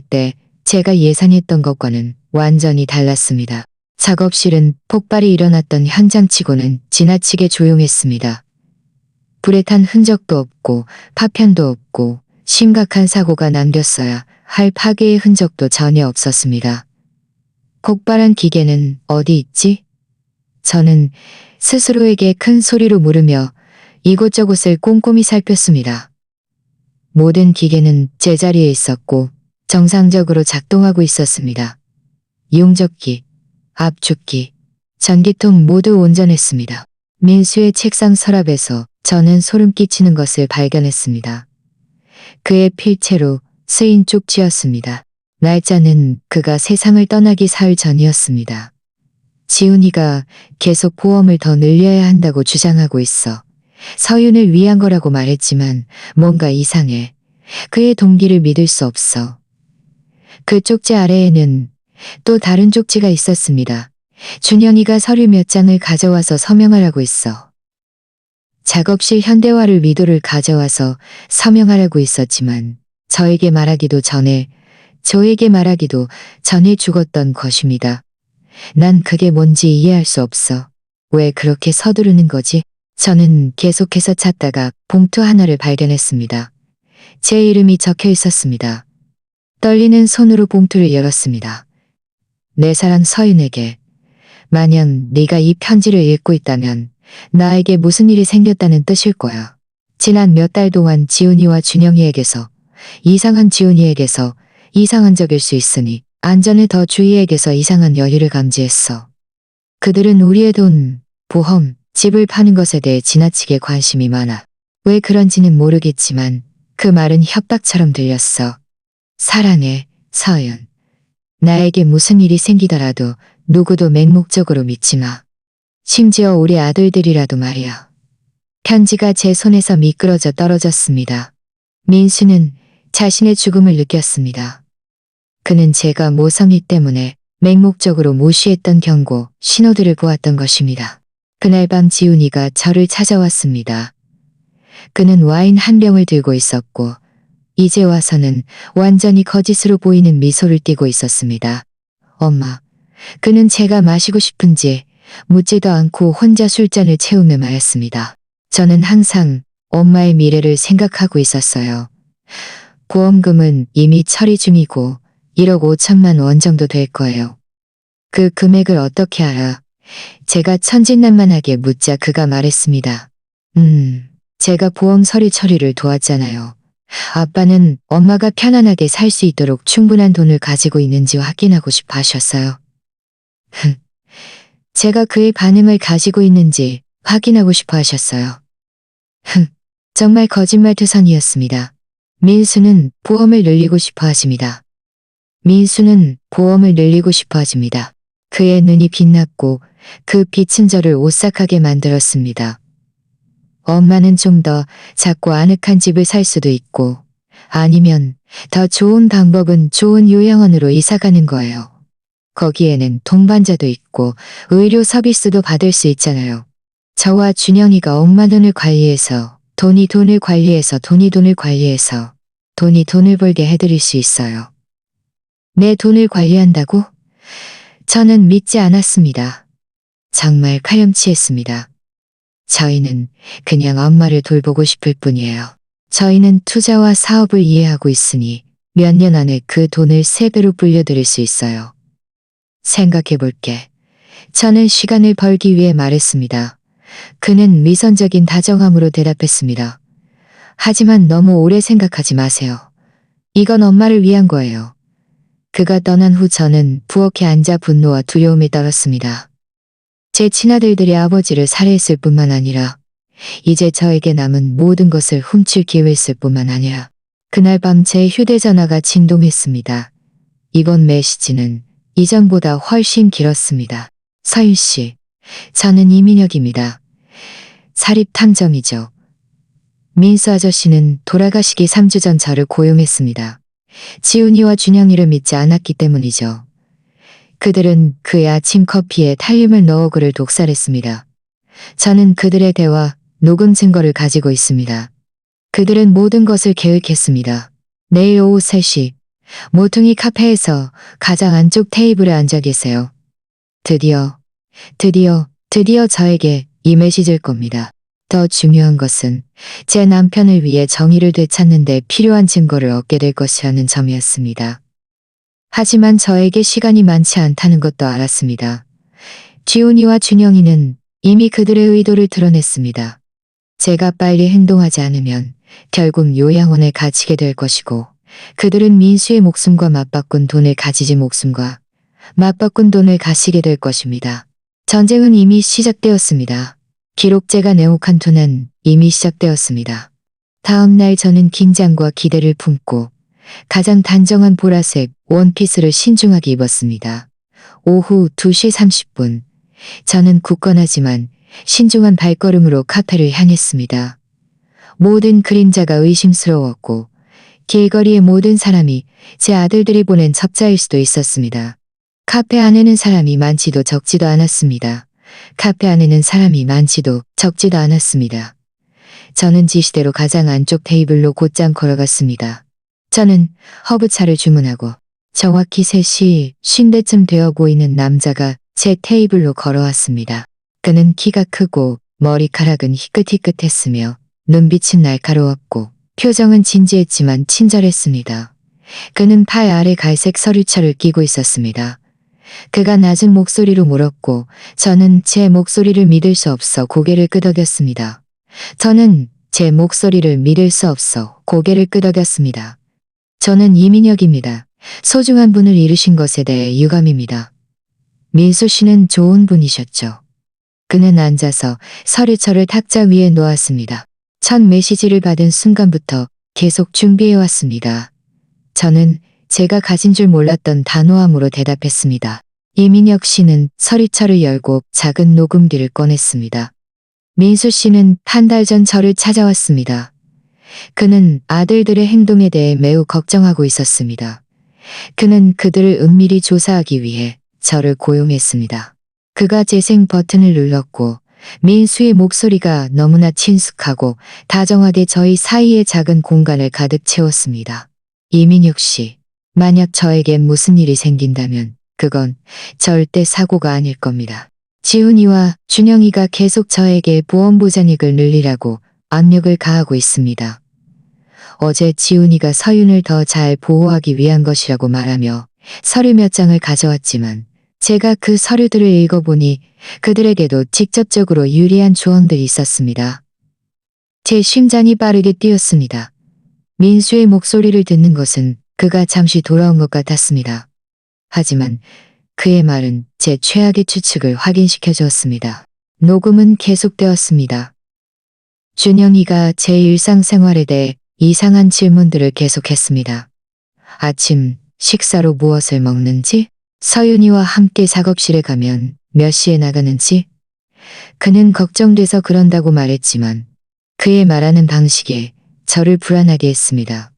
때 제가 예상했던 것과는 완전히 달랐습니다. 작업실은 폭발이 일어났던 현장치고는 지나치게 조용했습니다. 불에 탄 흔적도 없고 파편도 없고 심각한 사고가 남겼어야 할 파괴의 흔적도 전혀 없었습니다. 폭발한 기계는 어디 있지? 저는 스스로에게 큰 소리로 물으며 이곳저곳을 꼼꼼히 살폈습니다. 모든 기계는 제자리에 있었고 정상적으로 작동하고 있었습니다. 용접기, 압축기, 전기통 모두 온전했습니다. 민수의 책상 서랍에서 저는 소름 끼치는 것을 발견했습니다. 그의 필체로 쓰인 쪽지였습니다. 날짜는 그가 세상을 떠나기 사흘 전이었습니다. 지훈이가 계속 보험을 더 늘려야 한다고 주장하고 있어 서윤을 위한 거라고 말했지만 뭔가 이상해. 그의 동기를 믿을 수 없어. 그 쪽지 아래에는 또 다른 쪽지가 있었습니다. 준영이가 서류 몇 장을 가져와서 서명하라고 했어. 작업실 현대화를 위도를 가져와서 서명하라고 했었지만 저에게 말하기도 전에 저에게 말하기도 전에 죽었던 것입니다. 난 그게 뭔지 이해할 수 없어. 왜 그렇게 서두르는 거지? 저는 계속해서 찾다가 봉투 하나를 발견했습니다. 제 이름이 적혀 있었습니다. 떨리는 손으로 봉투를 열었습니다. 내 사랑 서윤에게. 만약 네가 이 편지를 읽고 있다면 나에게 무슨 일이 생겼다는 뜻일 거야. 지난 몇 달 동안 지훈이와 준영이에게서 이상한 지훈이에게서 이상한 적일 수 있으니 안전에 더 주의에게서 이상한 열의를 감지했어. 그들은 우리의 돈, 보험, 집을 파는 것에 대해 지나치게 관심이 많아. 왜 그런지는 모르겠지만 그 말은 협박처럼 들렸어. 사랑해, 서윤. 나에게 무슨 일이 생기더라도 누구도 맹목적으로 믿지 마. 심지어 우리 아들들이라도 말이야. 편지가 제 손에서 미끄러져 떨어졌습니다. 민수는 자신의 죽음을 느꼈습니다. 그는 제가 모성이 때문에 맹목적으로 무시했던 경고, 신호들을 보았던 것입니다. 그날 밤 지훈이가 저를 찾아왔습니다. 그는 와인 한 병을 들고 있었고 이제 와서는 완전히 거짓으로 보이는 미소를 띠고 있었습니다. 엄마, 그는 제가 마시고 싶은지 묻지도 않고 혼자 술잔을 채우며 말했습니다. 저는 항상 엄마의 미래를 생각하고 있었어요. 보험금은 이미 처리 중이고 1억 5천만 원 정도 될 거예요. 그 금액을 어떻게 알아? 제가 천진난만하게 묻자 그가 말했습니다. 제가 보험 서류 처리를 도왔잖아요. 아빠는 엄마가 편안하게 살 수 있도록 충분한 돈을 가지고 있는지 확인하고 싶어 하셨어요. 제가 그의 반응을 가지고 있는지 확인하고 싶어 하셨어요. 정말 거짓말투성이었습니다. 민수는 보험을 늘리고 싶어 하십니다. 민수는 보험을 늘리고 싶어 하십니다. 그의 눈이 빛났고 그 빛은 저를 오싹하게 만들었습니다. 엄마는 좀 더 작고 아늑한 집을 살 수도 있고 아니면 더 좋은 방법은 좋은 요양원으로 이사가는 거예요. 거기에는 동반자도 있고 의료 서비스도 받을 수 있잖아요. 저와 준영이가 엄마 돈을 관리해서 돈이 돈을 관리해서 돈이 돈을 관리해서 돈이 돈을 벌게 해드릴 수 있어요. 내 돈을 관리한다고? 저는 믿지 않았습니다. 정말 카렴치했습니다. 저희는 그냥 엄마를 돌보고 싶을 뿐이에요. 저희는 투자와 사업을 이해하고 있으니 몇 년 안에 그 돈을 3배로 불려드릴 수 있어요. 생각해 볼게. 저는 시간을 벌기 위해 말했습니다. 그는 미선적인 다정함으로 대답했습니다. 하지만 너무 오래 생각하지 마세요. 이건 엄마를 위한 거예요. 그가 떠난 후 저는 부엌에 앉아 분노와 두려움이 떨었습니다. 제 친아들들이 아버지를 살해했을 뿐만 아니라 이제 저에게 남은 모든 것을 훔칠 기회였을 뿐만 아니라 그날 밤 제 휴대전화가 진동했습니다. 이번 메시지는 이전보다 훨씬 길었습니다. 서윤 씨, 저는 이민혁입니다. 사립탐정이죠. 민수 아저씨는 돌아가시기 3주 전 저를 고용했습니다. 지훈이와 준영이를 믿지 않았기 때문이죠. 그들은 그의 아침 커피에 탈륨을 넣어 그를 독살했습니다. 저는 그들의 대화, 녹음 증거를 가지고 있습니다. 그들은 모든 것을 계획했습니다. 내일 오후 3시, 모퉁이 카페에서 가장 안쪽 테이블에 앉아 계세요. 드디어 저에게 이 메시지일 겁니다. 더 중요한 것은 제 남편을 위해 정의를 되찾는 데 필요한 증거를 얻게 될 것이라는 점이었습니다. 하지만 저에게 시간이 많지 않다는 것도 알았습니다. 지훈이와 준영이는 이미 그들의 의도를 드러냈습니다. 제가 빨리 행동하지 않으면 결국 요양원에 갇히게 될 것이고 그들은 민수의 목숨과 맞바꾼 돈을 가지지 목숨과 맞바꾼 돈을 가시게 될 것입니다. 전쟁은 이미 시작되었습니다. 기록제가 내혹한 투는 이미 시작되었습니다. 다음 날 저는 긴장과 기대를 품고 가장 단정한 보라색 원피스를 신중하게 입었습니다. 오후 2시 30분. 저는 굳건하지만 신중한 발걸음으로 카페를 향했습니다. 모든 그림자가 의심스러웠고 길거리의 모든 사람이 제 아들들이 보낸 첩자일 수도 있었습니다. 카페 안에는 사람이 많지도 적지도 않았습니다. 카페 안에는 사람이 많지도 적지도 않았습니다. 저는 지시대로 가장 안쪽 테이블로 곧장 걸어갔습니다. 저는 허브차를 주문하고 정확히 3시 50대쯤 되어 보이는 남자가 제 테이블로 걸어왔습니다. 그는 키가 크고 머리카락은 희끗희끗했으며 눈빛은 날카로웠고 표정은 진지했지만 친절했습니다. 그는 팔 아래 갈색 서류철을 끼고 있었습니다. 그가 낮은 목소리로 물었고 저는 제 목소리를 믿을 수 없어 고개를 끄덕였습니다. 저는 제 목소리를 믿을 수 없어 고개를 끄덕였습니다. 저는 이민혁입니다. 소중한 분을 잃으신 것에 대해 유감입니다. 민수 씨는 좋은 분이셨죠. 그는 앉아서 서류철을 탁자 위에 놓았습니다. 첫 메시지를 받은 순간부터 계속 준비해왔습니다. 저는 제가 가진 줄 몰랐던 단호함으로 대답했습니다. 이민혁 씨는 서류철을 열고 작은 녹음기를 꺼냈습니다. 민수 씨는 한 달 전 저를 찾아왔습니다. 그는 아들들의 행동에 대해 매우 걱정하고 있었습니다. 그는 그들을 은밀히 조사하기 위해 저를 고용했습니다. 그가 재생 버튼을 눌렀고 민수의 목소리가 너무나 친숙하고 다정하게 저희 사이의 작은 공간을 가득 채웠습니다. 이민혁 씨, 만약 저에게 무슨 일이 생긴다면 그건 절대 사고가 아닐 겁니다. 지훈이와 준영이가 계속 저에게 보험보장액을 늘리라고 압력을 가하고 있습니다. 어제 지훈이가 서윤을 더 잘 보호하기 위한 것이라고 말하며 서류 몇 장을 가져왔지만 제가 그 서류들을 읽어보니 그들에게도 직접적으로 유리한 조언들이 있었습니다. 제 심장이 빠르게 뛰었습니다. 민수의 목소리를 듣는 것은 그가 잠시 돌아온 것 같았습니다. 하지만 그의 말은 제 최악의 추측을 확인시켜 주었습니다. 녹음은 계속되었습니다. 준영이가 제 일상생활에 대해 이상한 질문들을 계속했습니다. 아침 식사로 무엇을 먹는지, 서윤이와 함께 작업실에 가면 몇 시에 나가는지. 그는 걱정돼서 그런다고 말했지만 그의 말하는 방식에 저를 불안하게 했습니다.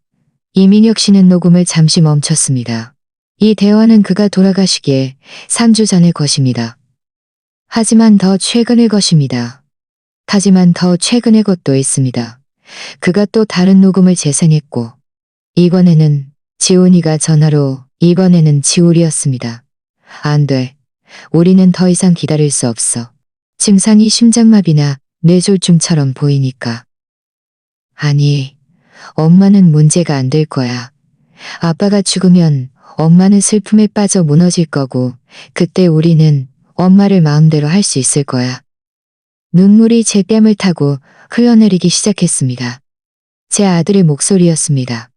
이민혁 씨는 녹음을 잠시 멈췄습니다. 이 대화는 그가 돌아가시기에 3주 전의 것입니다. 하지만 더 최근의 것입니다. 하지만 더 최근의 것도 있습니다. 그가 또 다른 녹음을 재생했고 이번에는 지훈이가 전화로 이번에는 지울이었습니다. 안 돼. 우리는 더 이상 기다릴 수 없어. 증상이 심장마비나 뇌졸중처럼 보이니까. 아니, 엄마는 문제가 안 될 거야. 아빠가 죽으면 엄마는 슬픔에 빠져 무너질 거고 그때 우리는 엄마를 마음대로 할 수 있을 거야. 눈물이 제 뺨을 타고 흘러내리기 시작했습니다. 제 아들의 목소리였습니다.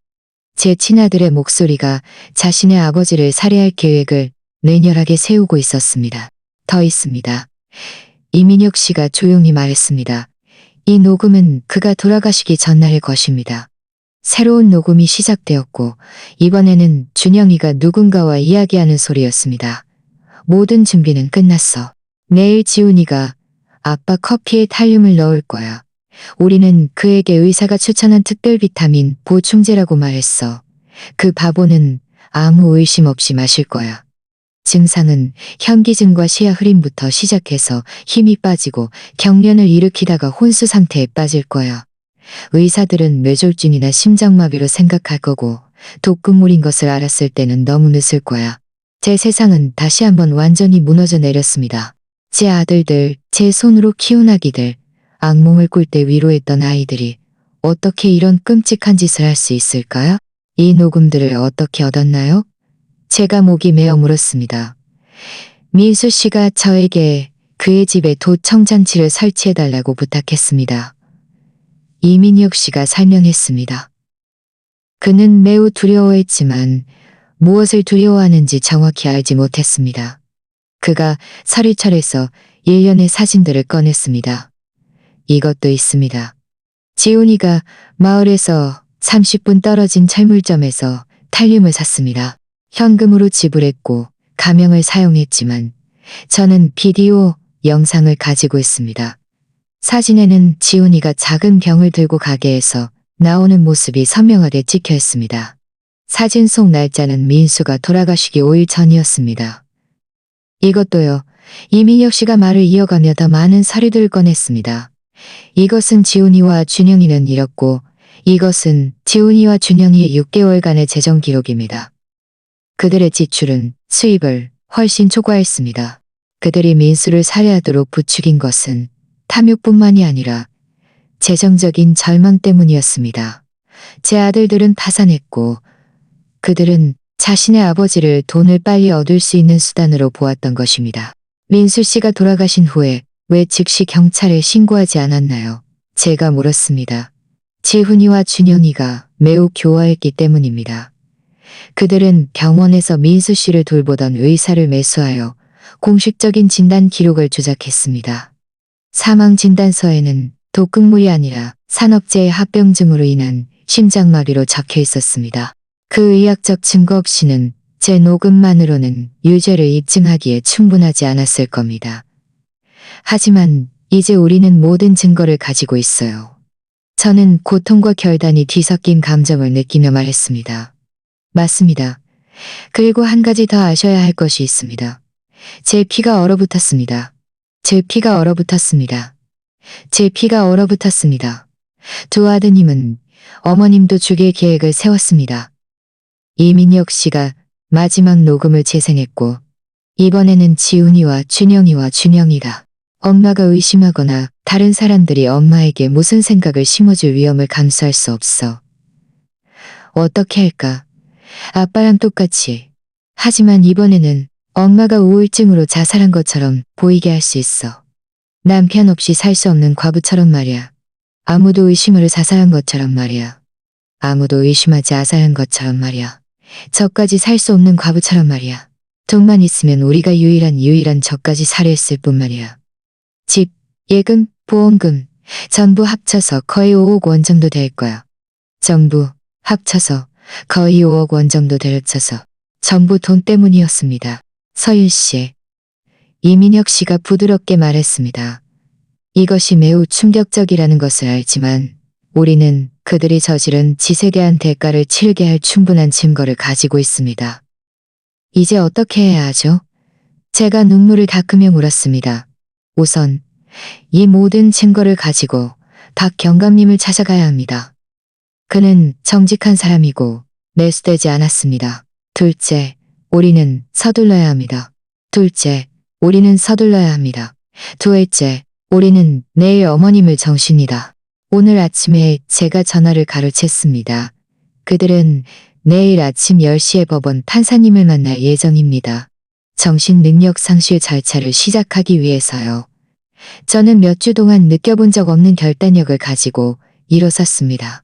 제 친아들의 목소리가 자신의 아버지를 살해할 계획을 맹렬하게 세우고 있었습니다. 더 있습니다. 이민혁 씨가 조용히 말했습니다. 이 녹음은 그가 돌아가시기 전날의 것입니다. 새로운 녹음이 시작되었고 이번에는 준영이가 누군가와 이야기하는 소리였습니다. 모든 준비는 끝났어. 내일 지훈이가 아빠 커피에 탈륨을 넣을 거야. 우리는 그에게 의사가 추천한 특별 비타민 보충제라고 말했어. 그 바보는 아무 의심 없이 마실 거야. 증상은 현기증과 시야 흐림부터 시작해서 힘이 빠지고 경련을 일으키다가 혼수 상태에 빠질 거야. 의사들은 뇌졸중이나 심장마비로 생각할 거고 독극물인 것을 알았을 때는 너무 늦을 거야. 제 세상은 다시 한번 완전히 무너져 내렸습니다. 제 아들들, 제 손으로 키운 아기들, 악몽을 꿀 때 위로했던 아이들이 어떻게 이런 끔찍한 짓을 할 수 있을까요? 이 녹음들을 어떻게 얻었나요? 제가 목이 메어 물었습니다. 민수 씨가 저에게 그의 집에 도청장치를 설치해달라고 부탁했습니다. 이민혁 씨가 설명했습니다. 그는 매우 두려워했지만 무엇을 두려워하는지 정확히 알지 못했습니다. 그가 서류철에서 일련의 사진들을 꺼냈습니다. 이것도 있습니다. 지훈이가 마을에서 30분 떨어진 철물점에서 탈륨을 샀습니다. 현금으로 지불했고 가명을 사용했지만 저는 비디오 영상을 가지고 있습니다. 사진에는 지훈이가 작은 병을 들고 가게에서 나오는 모습이 선명하게 찍혀 있습니다. 사진 속 날짜는 민수가 돌아가시기 5일 전이었습니다. 이것도요. 이민혁 씨가 말을 이어가며 더 많은 서류들을 꺼냈습니다. 이것은 지훈이와 준영이는 잃었고 이것은 지훈이와 준영이의 6개월간의 재정 기록입니다. 그들의 지출은 수입을 훨씬 초과했습니다. 그들이 민수를 살해하도록 부추긴 것은 탐욕뿐만이 아니라 재정적인 절망 때문이었습니다. 제 아들들은 파산했고 그들은 자신의 아버지를 돈을 빨리 얻을 수 있는 수단으로 보았던 것입니다. 민수 씨가 돌아가신 후에 왜 즉시 경찰에 신고하지 않았나요? 제가 물었습니다. 지훈이와 준영이가 매우 교화했기 때문입니다. 그들은 병원에서 민수 씨를 돌보던 의사를 매수하여 공식적인 진단 기록을 조작했습니다. 사망 진단서에는 독극물이 아니라 산업재해 합병증으로 인한 심장마비로 적혀 있었습니다. 그 의학적 증거 없이는 제 녹음만으로는 유죄를 입증하기에 충분하지 않았을 겁니다. 하지만 이제 우리는 모든 증거를 가지고 있어요. 저는 고통과 결단이 뒤섞인 감정을 느끼며 말했습니다. 맞습니다. 그리고 한 가지 더 아셔야 할 것이 있습니다. 제 피가 얼어붙었습니다. 제 피가 얼어붙었습니다. 제 피가 얼어붙었습니다. 두 아드님은 어머님도 죽일 계획을 세웠습니다. 이민혁 씨가 마지막 녹음을 재생했고 이번에는 지훈이와 준영이가 엄마가 의심하거나 다른 사람들이 엄마에게 무슨 생각을 심어줄 위험을 감수할 수 없어. 어떻게 할까? 아빠랑 똑같이. 하지만 이번에는 엄마가 우울증으로 자살한 것처럼 보이게 할 수 있어. 남편 없이 살 수 없는 과부처럼 말이야. 아무도 의심으로 자살한 것처럼 말이야. 아무도 의심하지 아사한 것처럼 말이야. 저까지 살 수 없는 과부처럼 말이야. 돈만 있으면 우리가 유일한 저까지 살해했을 뿐 말이야. 집, 예금, 보험금 전부 합쳐서 거의 5억 원 정도 될 거야. 전부 합쳐서 거의 5억 원 정도 들쳐서 전부 돈 때문이었습니다. 서윤 씨. 이민혁 씨가 부드럽게 말했습니다. 이것이 매우 충격적이라는 것을 알지만 우리는 그들이 저지른 짓에 대한 대가를 치르게 할 충분한 증거를 가지고 있습니다. 이제 어떻게 해야 하죠? 제가 눈물을 닦으며 물었습니다. 우선 이 모든 증거를 가지고 박 경감님을 찾아가야 합니다. 그는 정직한 사람이고 매수되지 않았습니다. 둘째, 우리는 서둘러야 합니다. 둘째, 우리는 내일 어머님을 정십니다. 오늘 아침에 제가 전화를 가로챘습니다. 그들은 내일 아침 10시에 법원 판사님을 만날 예정입니다. 정신능력 상실 절차를 시작하기 위해서요. 저는 몇 주 동안 느껴본 적 없는 결단력을 가지고 일어섰습니다.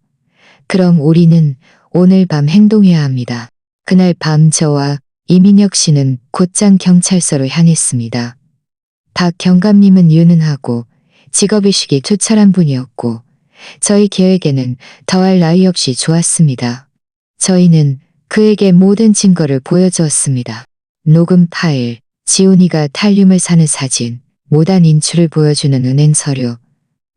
그럼 우리는 오늘 밤 행동해야 합니다. 그날 밤 저와 이민혁 씨는 곧장 경찰서로 향했습니다. 박 경감님은 유능하고 직업의식이 투철한 분이었고 저희 계획에는 더할 나위 없이 좋았습니다. 저희는 그에게 모든 증거를 보여주었습니다. 녹음 파일, 지훈이가 탈륨을 사는 사진, 무단 인출을 보여주는 은행 서류,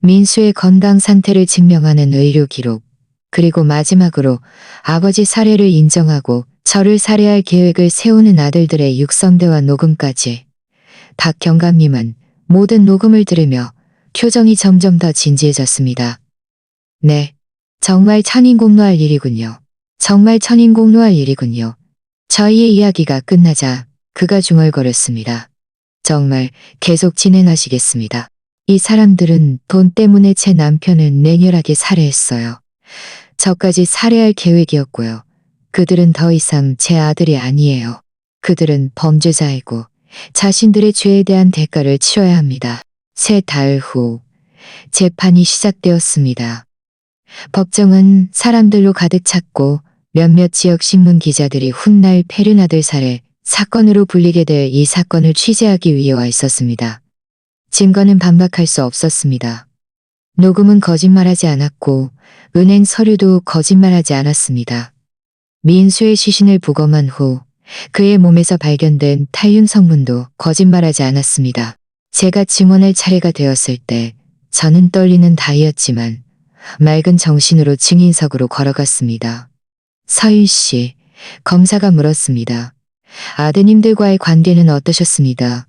민수의 건강 상태를 증명하는 의료 기록, 그리고 마지막으로 아버지 살해를 인정하고 저를 살해할 계획을 세우는 아들들의 육성대화 녹음까지. 박 경감님은 모든 녹음을 들으며 표정이 점점 더 진지해졌습니다. 네, 정말 천인공노할 일이군요. 저희의 이야기가 끝나자 그가 중얼거렸습니다. 정말 계속 진행하시겠습니다. 이 사람들은 돈 때문에 제 남편을 냉혈하게 살해했어요. 저까지 살해할 계획이었고요. 그들은 더 이상 제 아들이 아니에요. 그들은 범죄자이고 자신들의 죄에 대한 대가를 치러야 합니다. 3달 후 재판이 시작되었습니다. 법정은 사람들로 가득 찼고 몇몇 지역 신문 기자들이 훗날 페르나들 살해 사건으로 불리게 될 이 사건을 취재하기 위해 와 있었습니다. 증거는 반박할 수 없었습니다. 녹음은 거짓말하지 않았고 은행 서류도 거짓말하지 않았습니다. 민수의 시신을 부검한 후 그의 몸에서 발견된 탈륨 성분도 거짓말하지 않았습니다. 제가 증언할 차례가 되었을 때 저는 떨리는 다이였지만 맑은 정신으로 증인석으로 걸어갔습니다. 서윤 씨, 검사가 물었습니다. 아드님들과의 관계는 어떠셨습니다?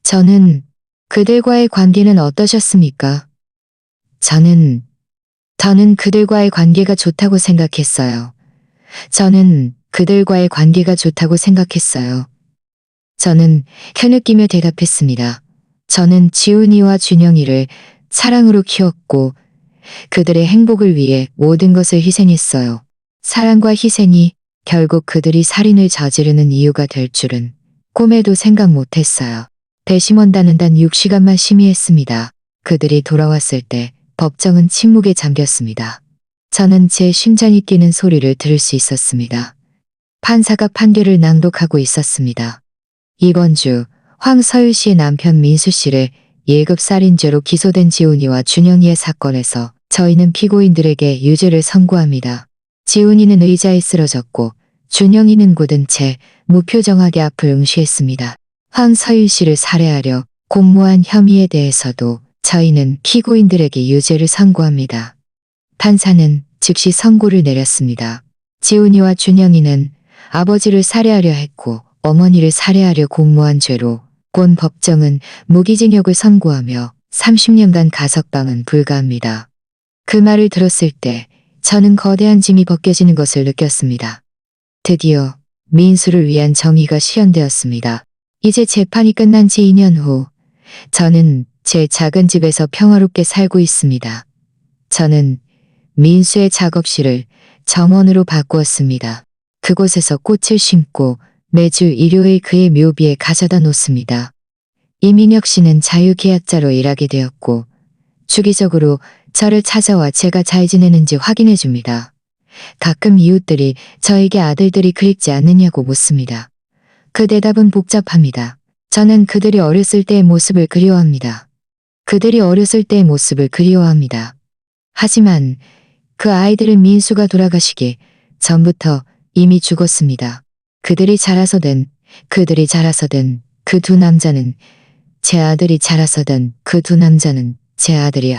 저는 그들과의 관계는 어떠셨습니까? 저는 그들과의 관계가 좋다고 생각했어요. 저는 그들과의 관계가 좋다고 생각했어요. 저는 혀느끼며 대답했습니다. 저는 지훈이와 준영이를 사랑으로 키웠고 그들의 행복을 위해 모든 것을 희생했어요. 사랑과 희생이 결국 그들이 살인을 저지르는 이유가 될 줄은 꿈에도 생각 못했어요. 배심원단은 단 6시간만 심의했습니다. 그들이 돌아왔을 때 법정은 침묵에 잠겼습니다. 저는 제 심장이 뛰는 소리를 들을 수 있었습니다. 판사가 판결을 낭독하고 있었습니다. 이번 주 황서유 씨의 남편 민수 씨를 1급 살인죄로 기소된 지훈이와 준영이의 사건에서 저희는 피고인들에게 유죄를 선고합니다. 지훈이는 의자에 쓰러졌고 준영이는 굳은 채 무표정하게 앞을 응시했습니다. 황서유 씨를 살해하려 공모한 혐의에 대해서도 저희는 피고인들에게 유죄를 선고합니다. 판사는 즉시 선고를 내렸습니다. 지훈이와 준영이는 아버지를 살해하려 했고 어머니를 살해하려 공모한 죄로 곤 법정은 무기징역을 선고하며 30년간 가석방은 불가합니다. 그 말을 들었을 때 저는 거대한 짐이 벗겨지는 것을 느꼈습니다. 드디어 민수를 위한 정의가 실현되었습니다. 이제 재판이 끝난 지 2년 후 저는 제 작은 집에서 평화롭게 살고 있습니다. 저는 민수의 작업실을 정원으로 바꾸었습니다. 그곳에서 꽃을 심고 매주 일요일 그의 묘비에 가져다 놓습니다. 이민혁 씨는 자유계약자로 일하게 되었고 주기적으로 저를 찾아와 제가 잘 지내는지 확인해 줍니다. 가끔 이웃들이 저에게 아들들이 그립지 않느냐고 묻습니다. 그 대답은 복잡합니다. 저는 그들이 어렸을 때의 모습을 그리워합니다. 그들이 어렸을 때의 모습을 그리워합니다. 하지만 그 아이들은 민수가 돌아가시기 전부터 이미 죽었습니다. 그들이 자라서든 그 두 남자는 제 아들이 자라서든 그 두 남자는 제 아들이.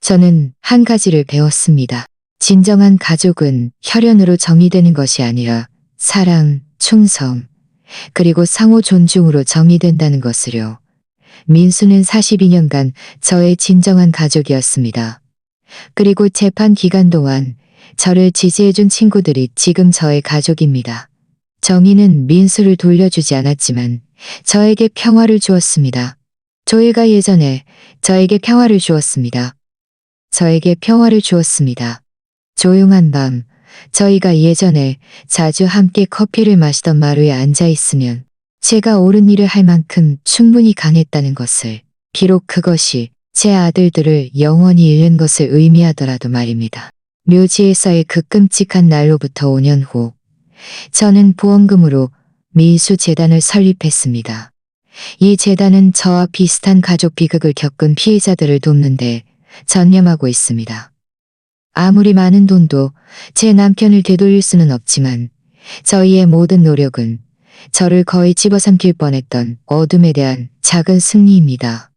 저는 한 가지를 배웠습니다. 진정한 가족은 혈연으로 정의되는 것이 아니라 사랑, 충성, 그리고 상호 존중으로 정의된다는 것을요. 민수는 42년간 저의 진정한 가족이었습니다. 그리고 재판 기간 동안 저를 지지해준 친구들이 지금 저의 가족입니다. 정의는 민수를 돌려주지 않았지만 저에게 평화를 주었습니다. 조이가 예전에 저에게 평화를 주었습니다. 조용한 밤, 저희가 예전에 자주 함께 커피를 마시던 마루에 앉아 있으면 제가 옳은 일을 할 만큼 충분히 강했다는 것을, 비록 그것이 제 아들들을 영원히 잃는 것을 의미하더라도 말입니다. 묘지에서의 그 끔찍한 날로부터 5년 후, 저는 보험금으로 민수 재단을 설립했습니다. 이 재단은 저와 비슷한 가족 비극을 겪은 피해자들을 돕는 데 전념하고 있습니다. 아무리 많은 돈도 제 남편을 되돌릴 수는 없지만 저희의 모든 노력은 저를 거의 집어삼킬 뻔했던 어둠에 대한 작은 승리입니다.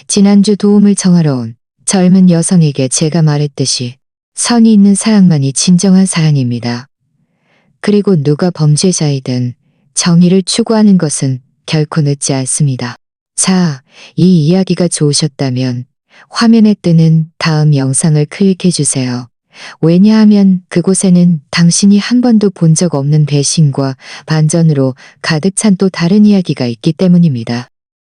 지난주 도움을 청하러 온 젊은 여성에게 제가 말했듯이 선이 있는 사랑만이 진정한 사랑입니다. 그리고 누가 범죄자이든 정의를 추구하는 것은 결코 늦지 않습니다. 자, 이 이야기가 좋으셨다면 화면에 뜨는 다음 영상을 클릭해주세요. 왜냐하면 그곳에는 당신이 한 번도 본 적 없는 배신과 반전으로 가득 찬 또 다른 이야기가 있기 때문입니다.